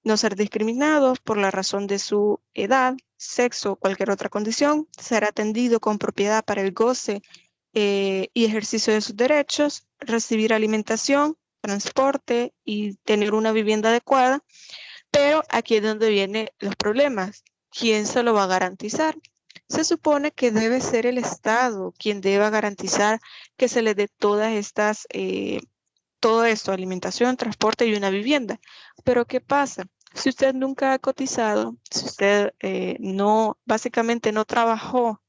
no ser discriminados por la razón de su edad, sexo o cualquier otra condición, ser atendido con propiedad para el goce y ejercicio de sus derechos, recibir alimentación, transporte y tener una vivienda adecuada. Pero aquí es donde vienen los problemas. ¿Quién se lo va a garantizar? Se supone que debe ser el Estado quien deba garantizar que se le dé todas estas, todo esto: alimentación, transporte y una vivienda. Pero ¿qué pasa? Si usted nunca ha cotizado, si usted no, básicamente no trabajó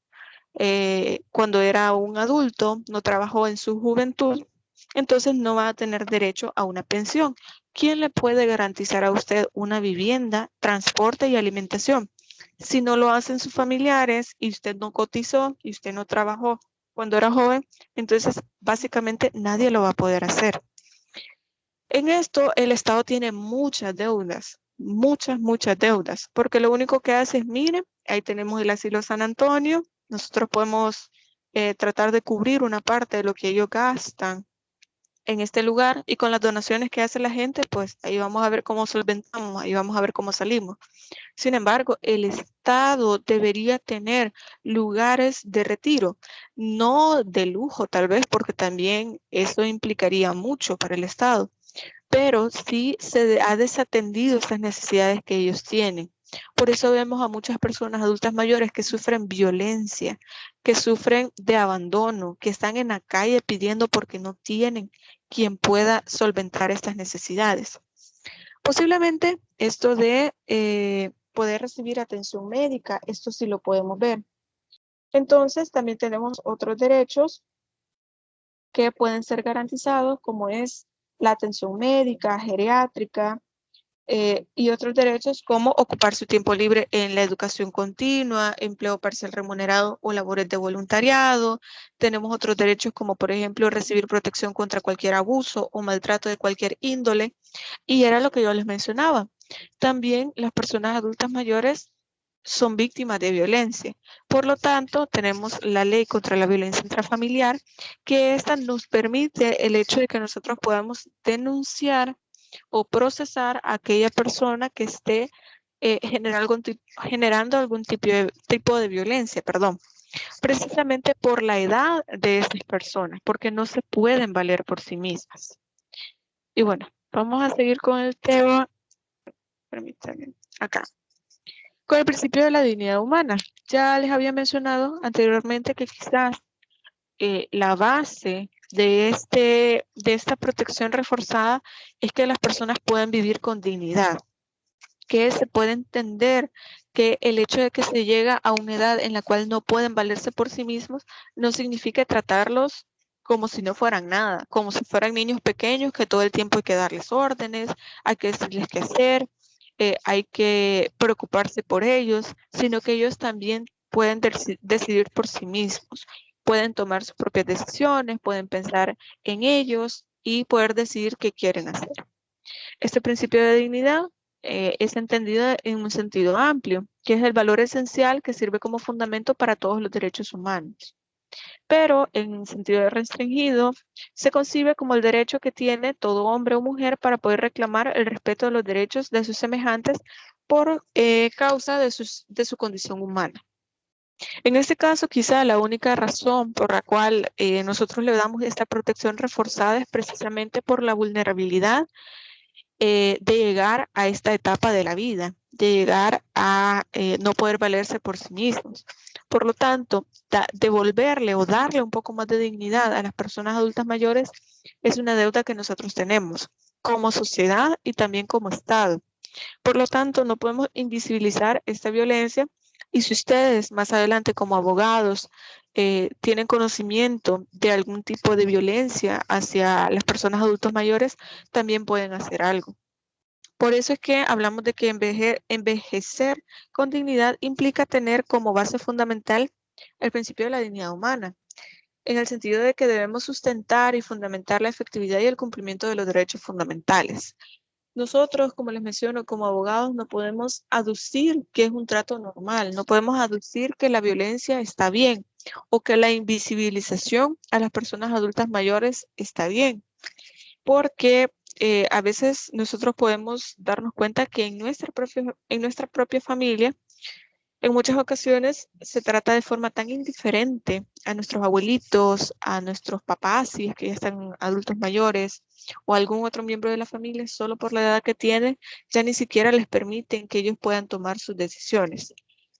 cuando era un adulto, no trabajó en su juventud, entonces no va a tener derecho a una pensión. ¿Quién le puede garantizar a usted una vivienda, transporte y alimentación? Si no lo hacen sus familiares y usted no cotizó y usted no trabajó cuando era joven, entonces básicamente nadie lo va a poder hacer. En esto el Estado tiene muchas deudas, muchas deudas, porque lo único que hace es, mire, ahí tenemos el asilo San Antonio, nosotros podemos tratar de cubrir una parte de lo que ellos gastan en este lugar, y con las donaciones que hace la gente, pues ahí vamos a ver cómo solventamos, ahí vamos a ver cómo salimos. Sin embargo, el Estado debería tener lugares de retiro, no de lujo tal vez, porque también eso implicaría mucho para el Estado, pero sí se ha desatendido estas necesidades que ellos tienen. Por eso vemos a muchas personas adultas mayores que sufren violencia, que sufren de abandono, que están en la calle pidiendo porque no tienen quien pueda solventar estas necesidades. Posiblemente esto de poder recibir atención médica, esto sí lo podemos ver. Entonces, también tenemos otros derechos que pueden ser garantizados, como es la atención médica, geriátrica, y otros derechos como ocupar su tiempo libre en la educación continua, empleo parcial remunerado o labores de voluntariado. Tenemos otros derechos como, por ejemplo, recibir protección contra cualquier abuso o maltrato de cualquier índole. Y era lo que yo les mencionaba. También las personas adultas mayores son víctimas de violencia. Por lo tanto, tenemos la ley contra la violencia intrafamiliar, que esta nos permite el hecho de que nosotros podamos denunciar o procesar a aquella persona que esté generando algún tipo de violencia, perdón, precisamente por la edad de estas personas, porque no se pueden valer por sí mismas. Y bueno, vamos a seguir con el tema, permítanme, acá, con el principio de la dignidad humana. Ya les había mencionado anteriormente que quizás la base de esta protección reforzada es que las personas puedan vivir con dignidad, que se puede entender que el hecho de que se llega a una edad en la cual no pueden valerse por sí mismos no significa tratarlos como si no fueran nada, como si fueran niños pequeños que todo el tiempo hay que darles órdenes, hay que decirles qué hacer, hay que preocuparse por ellos, sino que ellos también pueden decidir por sí mismos, pueden tomar sus propias decisiones, pueden pensar en ellos y poder decidir qué quieren hacer. Este principio de dignidad es entendido en un sentido amplio, que es el valor esencial que sirve como fundamento para todos los derechos humanos. pero en sentido de restringido se concibe como el derecho que tiene todo hombre o mujer para poder reclamar el respeto de los derechos de sus semejantes por causa de su condición humana. En este caso, quizá la única razón por la cual nosotros le damos esta protección reforzada es precisamente por la vulnerabilidad de llegar a esta etapa de la vida, de llegar a no poder valerse por sí mismos. Por lo tanto, devolverle o darle un poco más de dignidad a las personas adultas mayores es una deuda que nosotros tenemos como sociedad y también como Estado. Por lo tanto, no podemos invisibilizar esta violencia y si ustedes más adelante como abogados tienen conocimiento de algún tipo de violencia hacia las personas adultos mayores, también pueden hacer algo. Por eso es que hablamos de que envejecer con dignidad implica tener como base fundamental el principio de la dignidad humana, en el sentido de que debemos sustentar y fundamentar la efectividad y el cumplimiento de los derechos fundamentales. Nosotros, como les menciono, como abogados, no podemos aducir que es un trato normal, no podemos aducir que la violencia está bien o que la invisibilización a las personas adultas mayores está bien, porque a veces nosotros podemos darnos cuenta que en nuestra propia familia, en muchas ocasiones se trata de forma tan indiferente a nuestros abuelitos, a nuestros papás, si es que ya están adultos mayores, o algún otro miembro de la familia, solo por la edad que tienen, ya ni siquiera les permiten que ellos puedan tomar sus decisiones.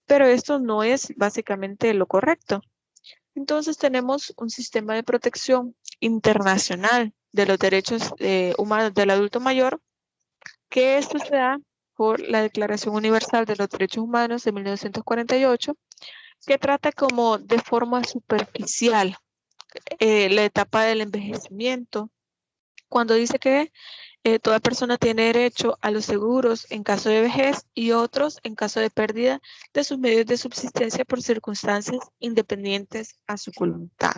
Pero esto no es básicamente lo correcto. Entonces tenemos un sistema de protección internacional de los derechos humanos del adulto mayor, que esto se da por la Declaración Universal de los Derechos Humanos de 1948, que trata como de forma superficial la etapa del envejecimiento, cuando dice que toda persona tiene derecho a los seguros en caso de vejez y otros en caso de pérdida de sus medios de subsistencia por circunstancias independientes a su voluntad.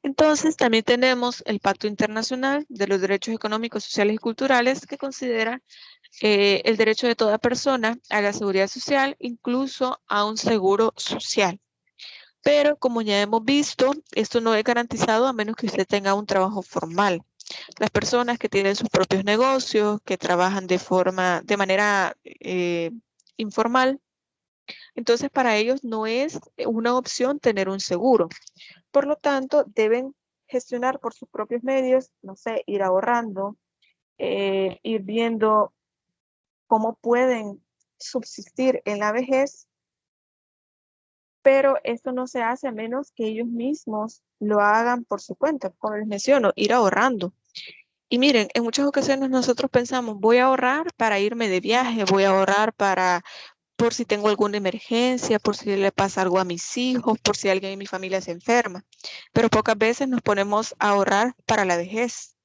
Entonces, también tenemos el Pacto Internacional de los Derechos Económicos, Sociales y Culturales, que considera el derecho de toda persona a la seguridad social, incluso a un seguro social. Pero como ya hemos visto, esto no es garantizado a menos que usted tenga un trabajo formal. Las personas que tienen sus propios negocios, que trabajan de manera informal, entonces para ellos no es una opción tener un seguro. Por lo tanto, deben gestionar por sus propios medios, no sé, ir ahorrando, ir viendo cómo pueden subsistir en la vejez, pero esto no se hace a menos que ellos mismos lo hagan por su cuenta, como les menciono, ir ahorrando. Y miren, en muchas ocasiones nosotros pensamos, voy a ahorrar para irme de viaje, voy a ahorrar por si tengo alguna emergencia, por si le pasa algo a mis hijos, por si alguien en mi familia se enferma. Pero pocas veces nos ponemos a ahorrar para la vejez,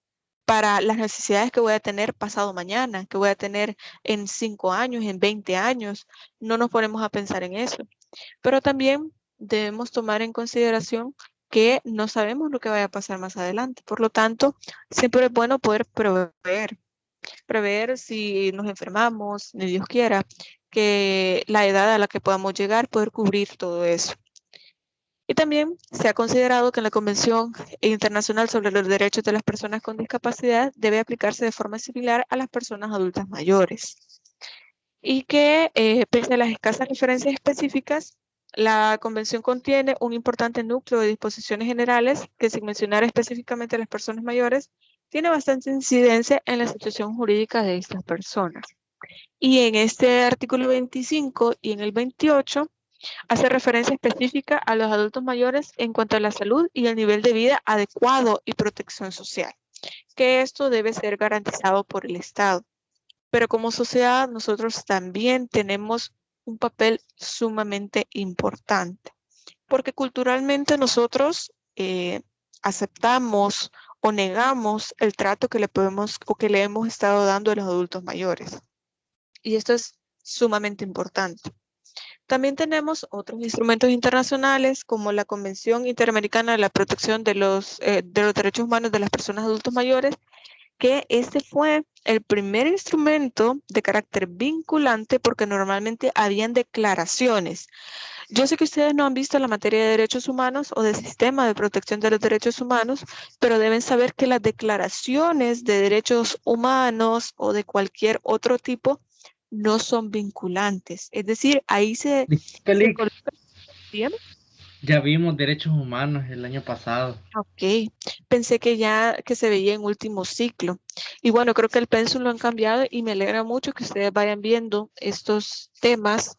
para las necesidades que voy a tener pasado mañana, que voy a tener en 5 años, en 20 años. No nos ponemos a pensar en eso. Pero también debemos tomar en consideración que no sabemos lo que vaya a pasar más adelante. Por lo tanto, siempre es bueno poder prever si nos enfermamos, ni Dios quiera, que la edad a la que podamos llegar, poder cubrir todo eso. Y también se ha considerado que en la Convención Internacional sobre los Derechos de las Personas con Discapacidad debe aplicarse de forma similar a las personas adultas mayores. Y que, pese a las escasas referencias específicas, la Convención contiene un importante núcleo de disposiciones generales que, sin mencionar específicamente a las personas mayores, tiene bastante incidencia en la situación jurídica de estas personas. Y en este artículo 25 y en el 28 hace referencia específica a los adultos mayores en cuanto a la salud y el nivel de vida adecuado y protección social, que esto debe ser garantizado por el Estado. Pero como sociedad nosotros también tenemos un papel sumamente importante, porque culturalmente nosotros aceptamos o negamos el trato que le podemos o que le hemos estado dando a los adultos mayores. Y esto es sumamente importante. También tenemos otros instrumentos internacionales como la Convención Interamericana de la Protección de los Derechos Humanos de las Personas Adultos Mayores, que este fue el primer instrumento de carácter vinculante porque normalmente habían declaraciones. Yo sé que ustedes no han visto la materia de derechos humanos o del sistema de protección de los derechos humanos, pero deben saber que las declaraciones de derechos humanos o de cualquier otro tipo no son vinculantes. Es decir, ahí se Félix, coloca. Dígame. ya vimos derechos humanos el año pasado. Ok, pensé que ya que se veía en último ciclo. Y bueno, creo que el pénsul lo han cambiado y me alegra mucho que ustedes vayan viendo estos temas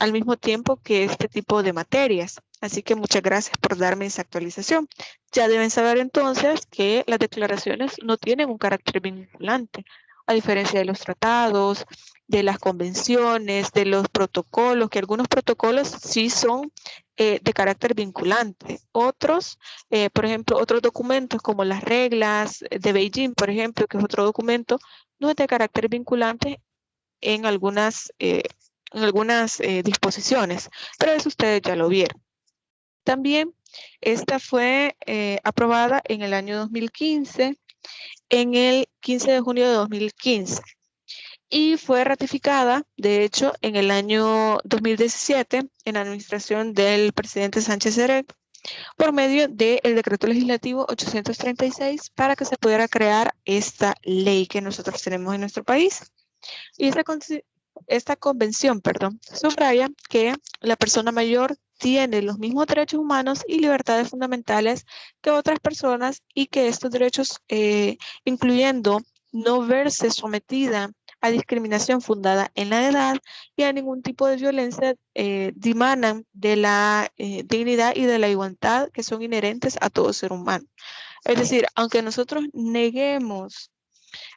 al mismo tiempo que este tipo de materias. Así que muchas gracias por darme esa actualización. Ya deben saber entonces que las declaraciones no tienen un carácter vinculante, a diferencia de los tratados, de las convenciones, de los protocolos, que algunos protocolos sí son de carácter vinculante. Otros, por ejemplo, otros documentos como las reglas de Beijing, por ejemplo, que es otro documento, no es de carácter vinculante en algunas disposiciones, pero eso ustedes ya lo vieron. También esta fue aprobada en el año 2015, en el 15 de junio de 2015, y fue ratificada, de hecho, en el año 2017, en la administración del presidente Sánchez Serén, por medio del decreto legislativo 836 para que se pudiera crear esta ley que nosotros tenemos en nuestro país. Y esta convención, perdón, subraya que la persona mayor tiene los mismos derechos humanos y libertades fundamentales que otras personas y que estos derechos, incluyendo no verse sometida a discriminación fundada en la edad y a ningún tipo de violencia, dimanan de la dignidad y de la igualdad que son inherentes a todo ser humano. Es decir, aunque nosotros neguemos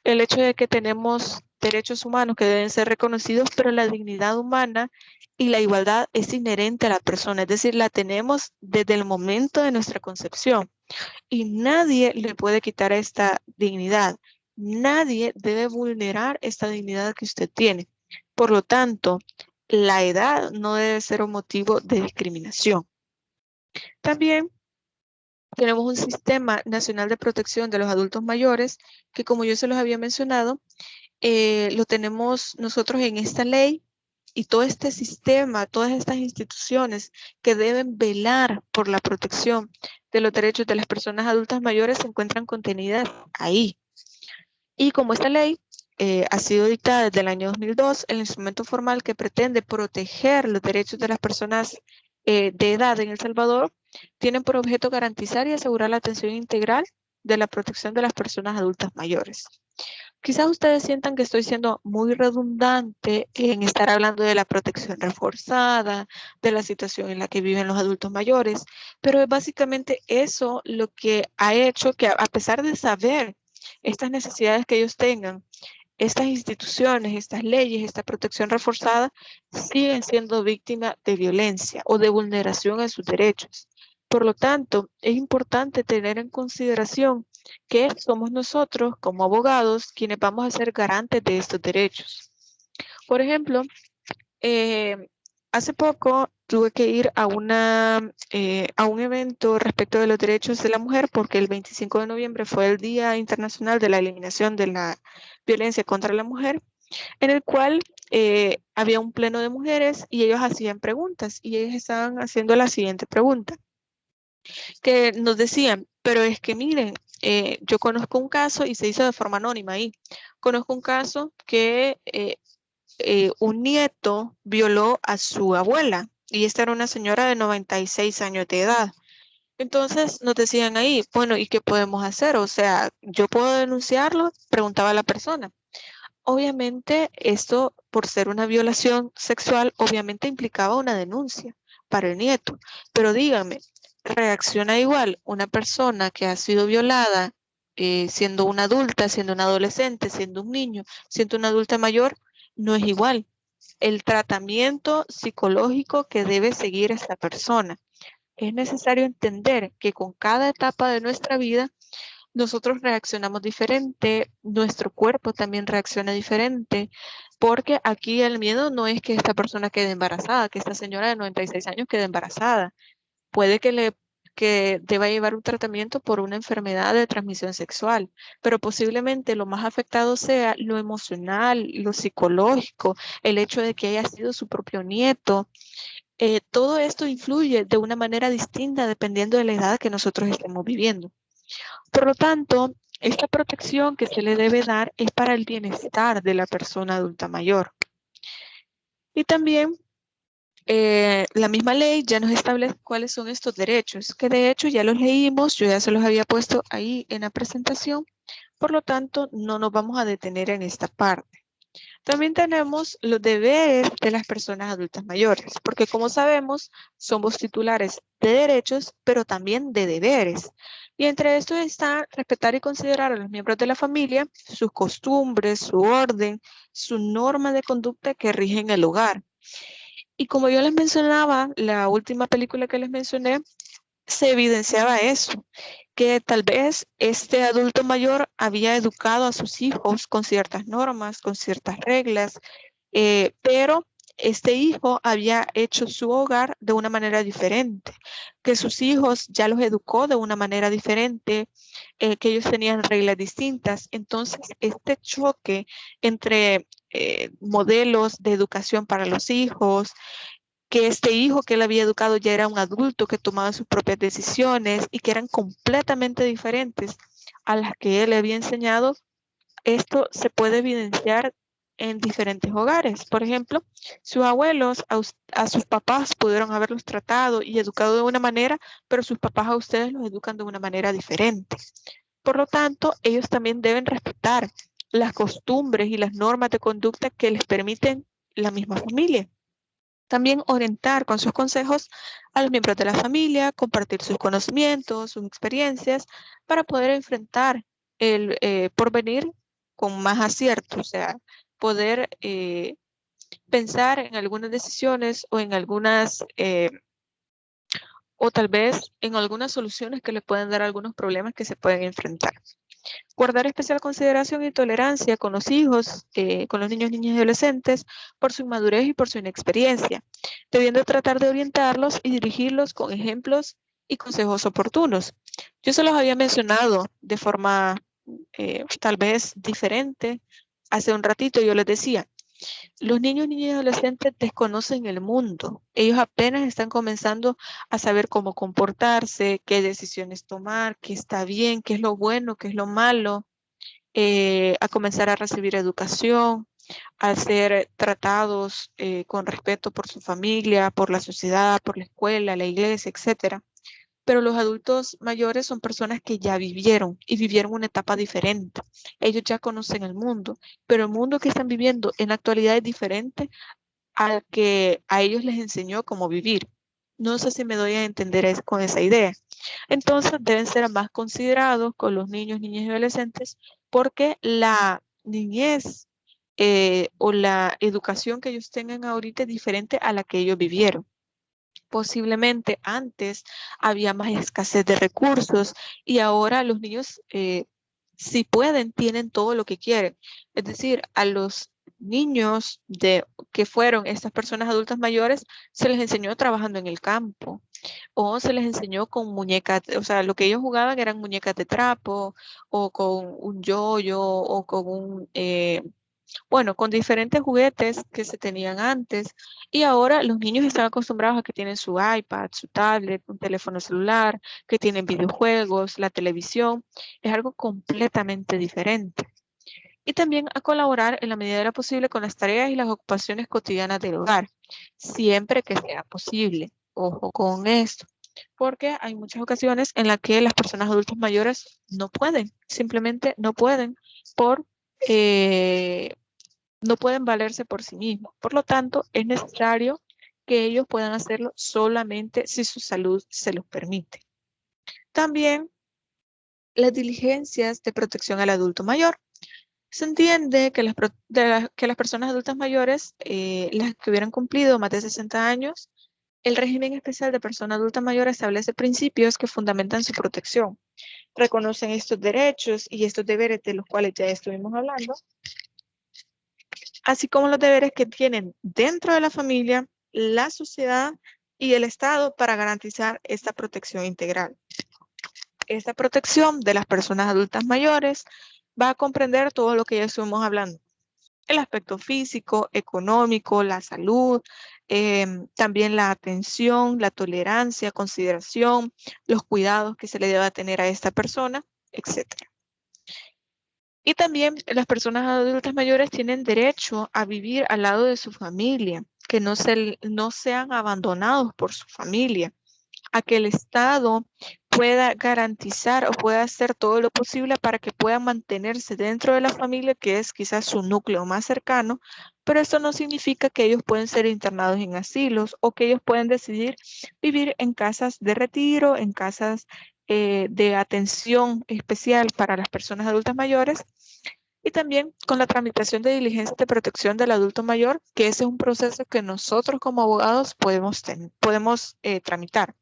el hecho de que tenemos derechos humanos que deben ser reconocidos, pero la dignidad humana y la igualdad es inherente a la persona, es decir, la tenemos desde el momento de nuestra concepción y nadie le puede quitar esta dignidad. Nadie debe vulnerar esta dignidad que usted tiene. Por lo tanto, la edad no debe ser un motivo de discriminación. También tenemos un sistema nacional de protección de los adultos mayores que, como yo se los había mencionado, lo tenemos nosotros en esta ley y todo este sistema, todas estas instituciones que deben velar por la protección de los derechos de las personas adultas mayores se encuentran contenidas ahí. Y como esta ley ha sido dictada desde el año 2002, el instrumento formal que pretende proteger los derechos de las personas de edad en El Salvador tiene por objeto garantizar y asegurar la atención integral de la protección de las personas adultas mayores. Quizás ustedes sientan que estoy siendo muy redundante en estar hablando de la protección reforzada, de la situación en la que viven los adultos mayores, pero es básicamente eso lo que ha hecho que a pesar de saber estas necesidades que ellos tengan, estas instituciones, estas leyes, esta protección reforzada, siguen siendo víctimas de violencia o de vulneración a sus derechos. Por lo tanto, es importante tener en consideración que somos nosotros, como abogados, quienes vamos a ser garantes de estos derechos. Por ejemplo, eh, hace poco tuve que ir a un evento respecto de los derechos de la mujer porque el 25 de noviembre fue el Día Internacional de la Eliminación de la Violencia contra la Mujer, en el cual había un pleno de mujeres y ellos hacían preguntas y ellos estaban haciendo la siguiente pregunta, que nos decían, pero es que miren, yo conozco un caso y se hizo de forma anónima ahí, conozco un caso que un nieto violó a su abuela y esta era una señora de 96 años de edad. Entonces nos decían ahí, bueno, ¿y qué podemos hacer? O sea, ¿yo puedo denunciarlo? Preguntaba la persona. Obviamente, esto, por ser una violación sexual, obviamente implicaba una denuncia para el nieto. Pero dígame, ¿reacciona igual una persona que ha sido violada siendo una adulta, siendo un adolescente, siendo un niño, siendo una adulta mayor? No es igual. El tratamiento psicológico que debe seguir esta persona. Es necesario entender que con cada etapa de nuestra vida nosotros reaccionamos diferente, nuestro cuerpo también reacciona diferente, porque aquí el miedo no es que esta persona quede embarazada, que esta señora de 96 años quede embarazada. Puede que deba llevar un tratamiento por una enfermedad de transmisión sexual, pero posiblemente lo más afectado sea lo emocional, lo psicológico, el hecho de que haya sido su propio nieto, todo esto influye de una manera distinta dependiendo de la edad que nosotros estemos viviendo. Por lo tanto, esta protección que se le debe dar es para el bienestar de la persona adulta mayor. Y también la misma ley ya nos establece cuáles son estos derechos, que de hecho ya los leímos, yo ya se los había puesto ahí en la presentación, por lo tanto no nos vamos a detener en esta parte. También tenemos los deberes de las personas adultas mayores, porque como sabemos, somos titulares de derechos, pero también de deberes. Y entre estos está respetar y considerar a los miembros de la familia, sus costumbres, su orden, su norma de conducta que rigen el hogar. Y como yo les mencionaba, la última película que les mencioné, se evidenciaba eso, que tal vez este adulto mayor había educado a sus hijos con ciertas normas, con ciertas reglas, pero este hijo había hecho su hogar de una manera diferente, que sus hijos ya los educó de una manera diferente, que ellos tenían reglas distintas. Entonces, este choque entre modelos de educación para los hijos, que este hijo que él había educado ya era un adulto que tomaba sus propias decisiones y que eran completamente diferentes a las que él le había enseñado, esto se puede evidenciar en diferentes hogares. Por ejemplo, sus abuelos a sus papás pudieron haberlos tratado y educado de una manera, pero sus papás a ustedes los educan de una manera diferente. Por lo tanto, ellos también deben respetar las costumbres y las normas de conducta que les permiten la misma familia. También orientar con sus consejos a los miembros de la familia, compartir sus conocimientos, sus experiencias, para poder enfrentar el porvenir con más acierto, o sea, poder pensar en algunas decisiones o en algunas, o tal vez en algunas soluciones que le pueden dar algunos problemas que se pueden enfrentar. Guardar especial consideración y tolerancia con los hijos, con los niños, niñas y adolescentes, por su inmadurez y por su inexperiencia, debiendo tratar de orientarlos y dirigirlos con ejemplos y consejos oportunos. Yo se los había mencionado de forma tal vez diferente. Hace un ratito yo les decía, los niños, niñas y adolescentes desconocen el mundo. Ellos apenas están comenzando a saber cómo comportarse, qué decisiones tomar, qué está bien, qué es lo bueno, qué es lo malo, a comenzar a recibir educación, a ser tratados con respeto por su familia, por la sociedad, por la escuela, la iglesia, etcétera. Pero los adultos mayores son personas que ya vivieron y vivieron una etapa diferente. Ellos ya conocen el mundo, pero el mundo que están viviendo en la actualidad es diferente al que a ellos les enseñó cómo vivir. No sé si me doy a entender con esa idea. Entonces deben ser más considerados con los niños, niñas y adolescentes porque la niñez o la educación que ellos tengan ahorita es diferente a la que ellos vivieron. Posiblemente antes había más escasez de recursos y ahora los niños, si pueden, tienen todo lo que quieren. Es decir, a los niños que fueron estas personas adultas mayores, se les enseñó trabajando en el campo o se les enseñó con muñecas, o sea, lo que ellos jugaban eran muñecas de trapo o con un yoyo o con bueno, con diferentes juguetes que se tenían antes y ahora los niños están acostumbrados a que tienen su iPad, su tablet, un teléfono celular, que tienen videojuegos, la televisión, es algo completamente diferente. Y también a colaborar en la medida de lo posible con las tareas y las ocupaciones cotidianas del hogar, siempre que sea posible. Ojo con esto, porque hay muchas ocasiones en las que las personas adultas mayores no pueden, simplemente no pueden por eh, no pueden valerse por sí mismos. Por lo tanto, es necesario que ellos puedan hacerlo solamente si su salud se los permite. También las diligencias de protección al adulto mayor. Se entiende que las personas adultas mayores, las que hubieran cumplido más de 60 años, el régimen especial de persona adulta mayor establece principios que fundamentan su protección. Reconocen estos derechos y estos deberes de los cuales ya estuvimos hablando, así como los deberes que tienen dentro de la familia, la sociedad y el Estado para garantizar esta protección integral. Esta protección de las personas adultas mayores va a comprender todo lo que ya estuvimos hablando. El aspecto físico, económico, la salud, también la atención, la tolerancia, consideración, los cuidados que se le deba tener a esta persona, etc. Y también las personas adultas mayores tienen derecho a vivir al lado de su familia, que no sean abandonados por su familia, a que el Estado pueda garantizar o pueda hacer todo lo posible para que puedan mantenerse dentro de la familia, que es quizás su núcleo más cercano, pero esto no significa que ellos pueden ser internados en asilos o que ellos pueden decidir vivir en casas de retiro, en casas de atención especial para las personas adultas mayores. Y también con la tramitación de diligencias de protección del adulto mayor, que ese es un proceso que nosotros como abogados podemos tramitar.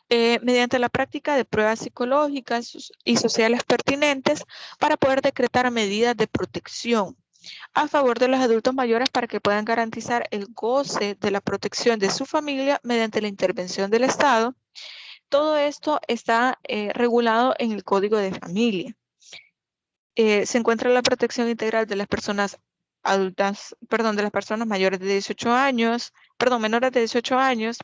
Mediante la práctica de pruebas psicológicas y sociales pertinentes para poder decretar medidas de protección a favor de los adultos mayores para que puedan garantizar el goce de la protección de su familia mediante la intervención del Estado. Todo esto está regulado en el Código de Familia. Se encuentra la protección integral de las personas de las personas mayores de 18 años, menores de 18 años,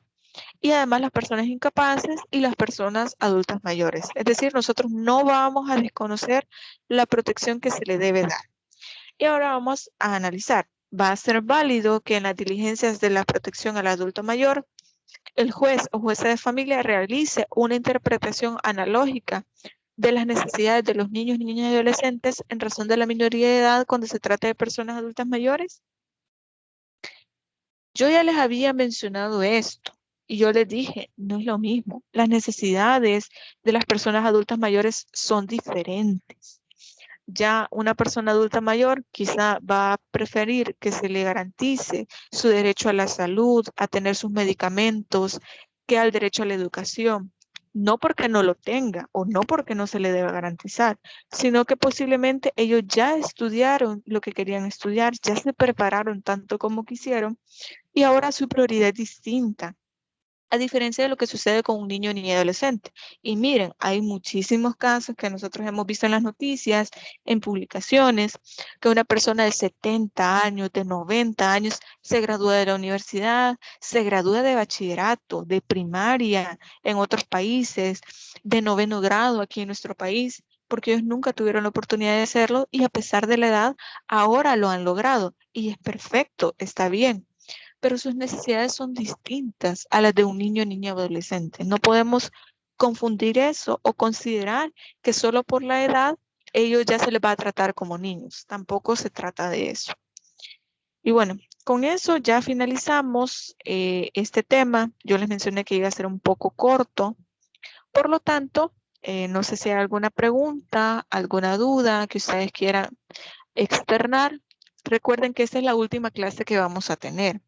y además las personas incapaces y las personas adultas mayores. Es decir, nosotros no vamos a desconocer la protección que se le debe dar. Y ahora vamos a analizar. ¿Va a ser válido que en las diligencias de la protección al adulto mayor, el juez o jueza de familia realice una interpretación analógica de las necesidades de los niños, niñas y adolescentes en razón de la minoría de edad cuando se trata de personas adultas mayores? Yo ya les había mencionado esto y yo les dije, no es lo mismo. Las necesidades de las personas adultas mayores son diferentes. Ya una persona adulta mayor quizá va a preferir que se le garantice su derecho a la salud, a tener sus medicamentos, que al derecho a la educación. No porque no lo tenga o no porque no se le deba garantizar, sino que posiblemente ellos ya estudiaron lo que querían estudiar, ya se prepararon tanto como quisieron y ahora su prioridad es distinta, a diferencia de lo que sucede con un niño, niña y adolescente. Y miren, hay muchísimos casos que nosotros hemos visto en las noticias, en publicaciones, que una persona de 70 años, de 90 años, se gradúa de la universidad, se gradúa de bachillerato, de primaria en otros países, de 9º grado aquí en nuestro país, porque ellos nunca tuvieron la oportunidad de hacerlo y a pesar de la edad, ahora lo han logrado. Y es perfecto, está bien, pero sus necesidades son distintas a las de un niño, niña o adolescente. No podemos confundir eso o considerar que solo por la edad ellos ya se les va a tratar como niños. Tampoco se trata de eso. Y bueno, con eso ya finalizamos este tema. Yo les mencioné que iba a ser un poco corto. Por lo tanto, no sé si hay alguna pregunta, alguna duda que ustedes quieran externar. Recuerden que esta es la última clase que vamos a tener.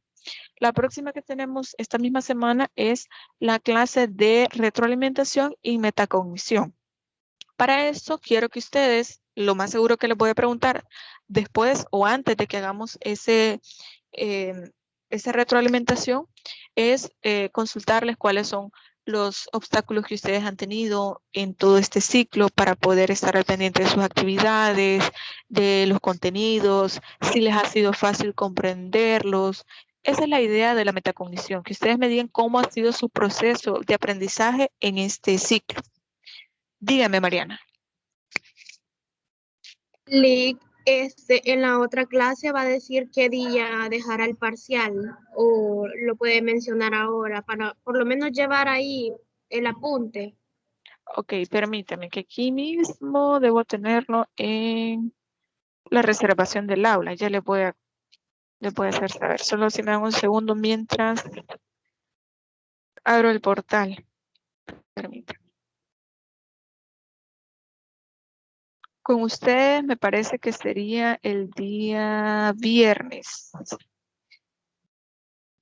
La próxima que tenemos esta misma semana es la clase de retroalimentación y metacognición. Para esto quiero que ustedes, lo más seguro que les voy a preguntar después o antes de que hagamos esa retroalimentación, es consultarles cuáles son los obstáculos que ustedes han tenido en todo este ciclo para poder estar al pendiente de sus actividades, de los contenidos, si les ha sido fácil comprenderlos. Esa es la idea de la metacognición, que ustedes me digan cómo ha sido su proceso de aprendizaje en este ciclo. Dígame, Mariana. Lick, en la otra clase va a decir qué día dejará el parcial o lo puede mencionar ahora para por lo menos llevar ahí el apunte. Ok, permítame que aquí mismo debo tenerlo en la reservación del aula. Ya les voy a hacer saber. Solo si me dan un segundo mientras abro el portal. Permítame. Con ustedes me parece que sería el día viernes.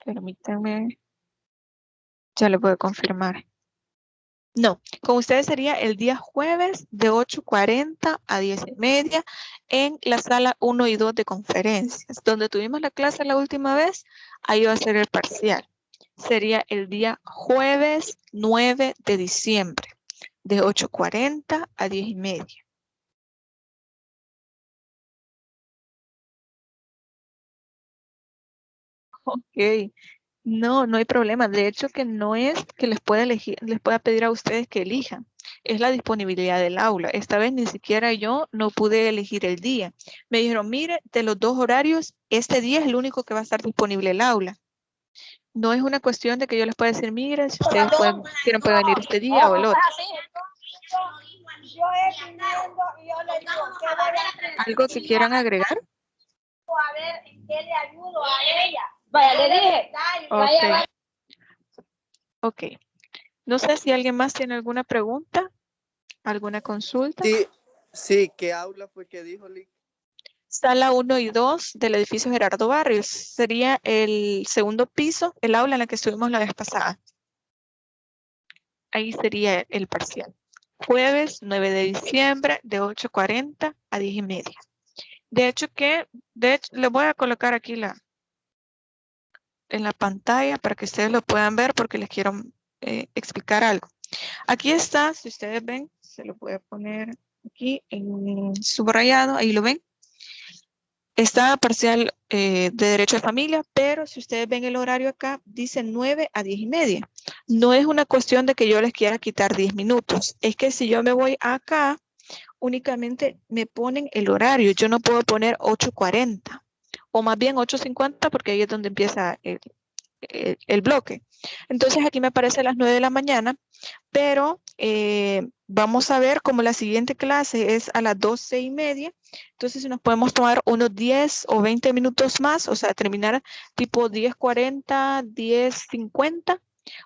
Permítanme. Ya les voy a confirmar. No, con ustedes sería el día jueves de 8:40 a 10:30 en la sala 1 y 2 de conferencias. Donde tuvimos la clase la última vez, ahí va a ser el parcial. Sería el día jueves 9 de diciembre, de 8:40 a 10:30. Ok. No, no hay problema. De hecho, que no es que les pueda elegir, les pueda pedir a ustedes que elijan. Es la disponibilidad del aula. Esta vez ni siquiera yo no pude elegir el día. Me dijeron, mire, de los dos horarios, este día es el único que va a estar disponible el aula. No es una cuestión de que yo les pueda decir, mire, si ustedes quieren pueden venir este día o el otro. ¿Algo que quieran agregar? A ver, ¿en qué le ayudo a ella? Vaya, le dije. Ok. No sé si alguien más tiene alguna pregunta, alguna consulta. Sí, ¿qué aula fue que dijo, Lick? Sala 1 y 2 del edificio Gerardo Barrios. Sería el segundo piso, el aula en la que estuvimos la vez pasada. Ahí sería el parcial. Jueves 9 de diciembre de 8:40 a 10:30. De hecho, le voy a colocar aquí en la pantalla para que ustedes lo puedan ver porque les quiero explicar algo. Aquí está, si ustedes ven, se lo voy a poner aquí en subrayado, ahí lo ven. Está parcial de Derecho de Familia, pero si ustedes ven el horario acá, dice 9 a 10:30. No es una cuestión de que yo les quiera quitar 10 minutos. Es que si yo me voy acá, únicamente me ponen el horario. Yo no puedo poner 8:40 o más bien 8:50 porque ahí es donde empieza el bloque. Entonces aquí me aparece a las 9 de la mañana, pero vamos a ver como la siguiente clase es a las 12:30, entonces si nos podemos tomar unos 10 o 20 minutos más, o sea, terminar tipo 10:40, 10:50,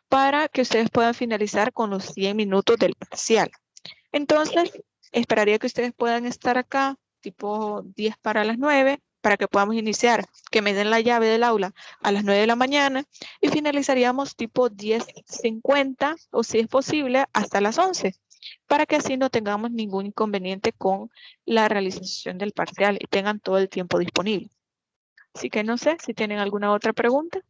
para que ustedes puedan finalizar con los 100 minutos del parcial. Entonces, esperaría que ustedes puedan estar acá tipo 10 para las 9, para que podamos iniciar, que me den la llave del aula a las 9 de la mañana y finalizaríamos tipo 10:50 o si es posible hasta las 11, para que así no tengamos ningún inconveniente con la realización del parcial y tengan todo el tiempo disponible. Así que no sé si tienen alguna otra pregunta.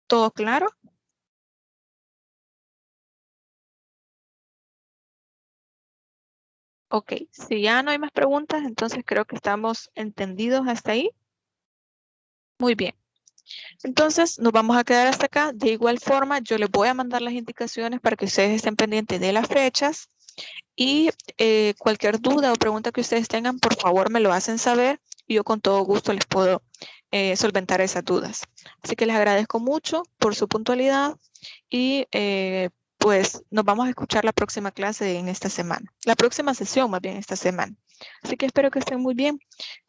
¿Todo claro? Ok, si ya no hay más preguntas, entonces creo que estamos entendidos hasta ahí. Muy bien. Entonces, nos vamos a quedar hasta acá. De igual forma, yo les voy a mandar las indicaciones para que ustedes estén pendientes de las fechas y cualquier duda o pregunta que ustedes tengan, por favor, me lo hacen saber y yo con todo gusto les puedo solventar esas dudas. Así que les agradezco mucho por su puntualidad y pues nos vamos a escuchar la próxima clase en esta semana. La próxima sesión, más bien, esta semana. Así que espero que estén muy bien.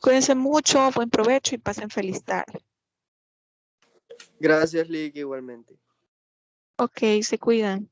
Cuídense mucho, buen provecho y pasen feliz tarde. Gracias, Lick, igualmente. Ok, se cuidan.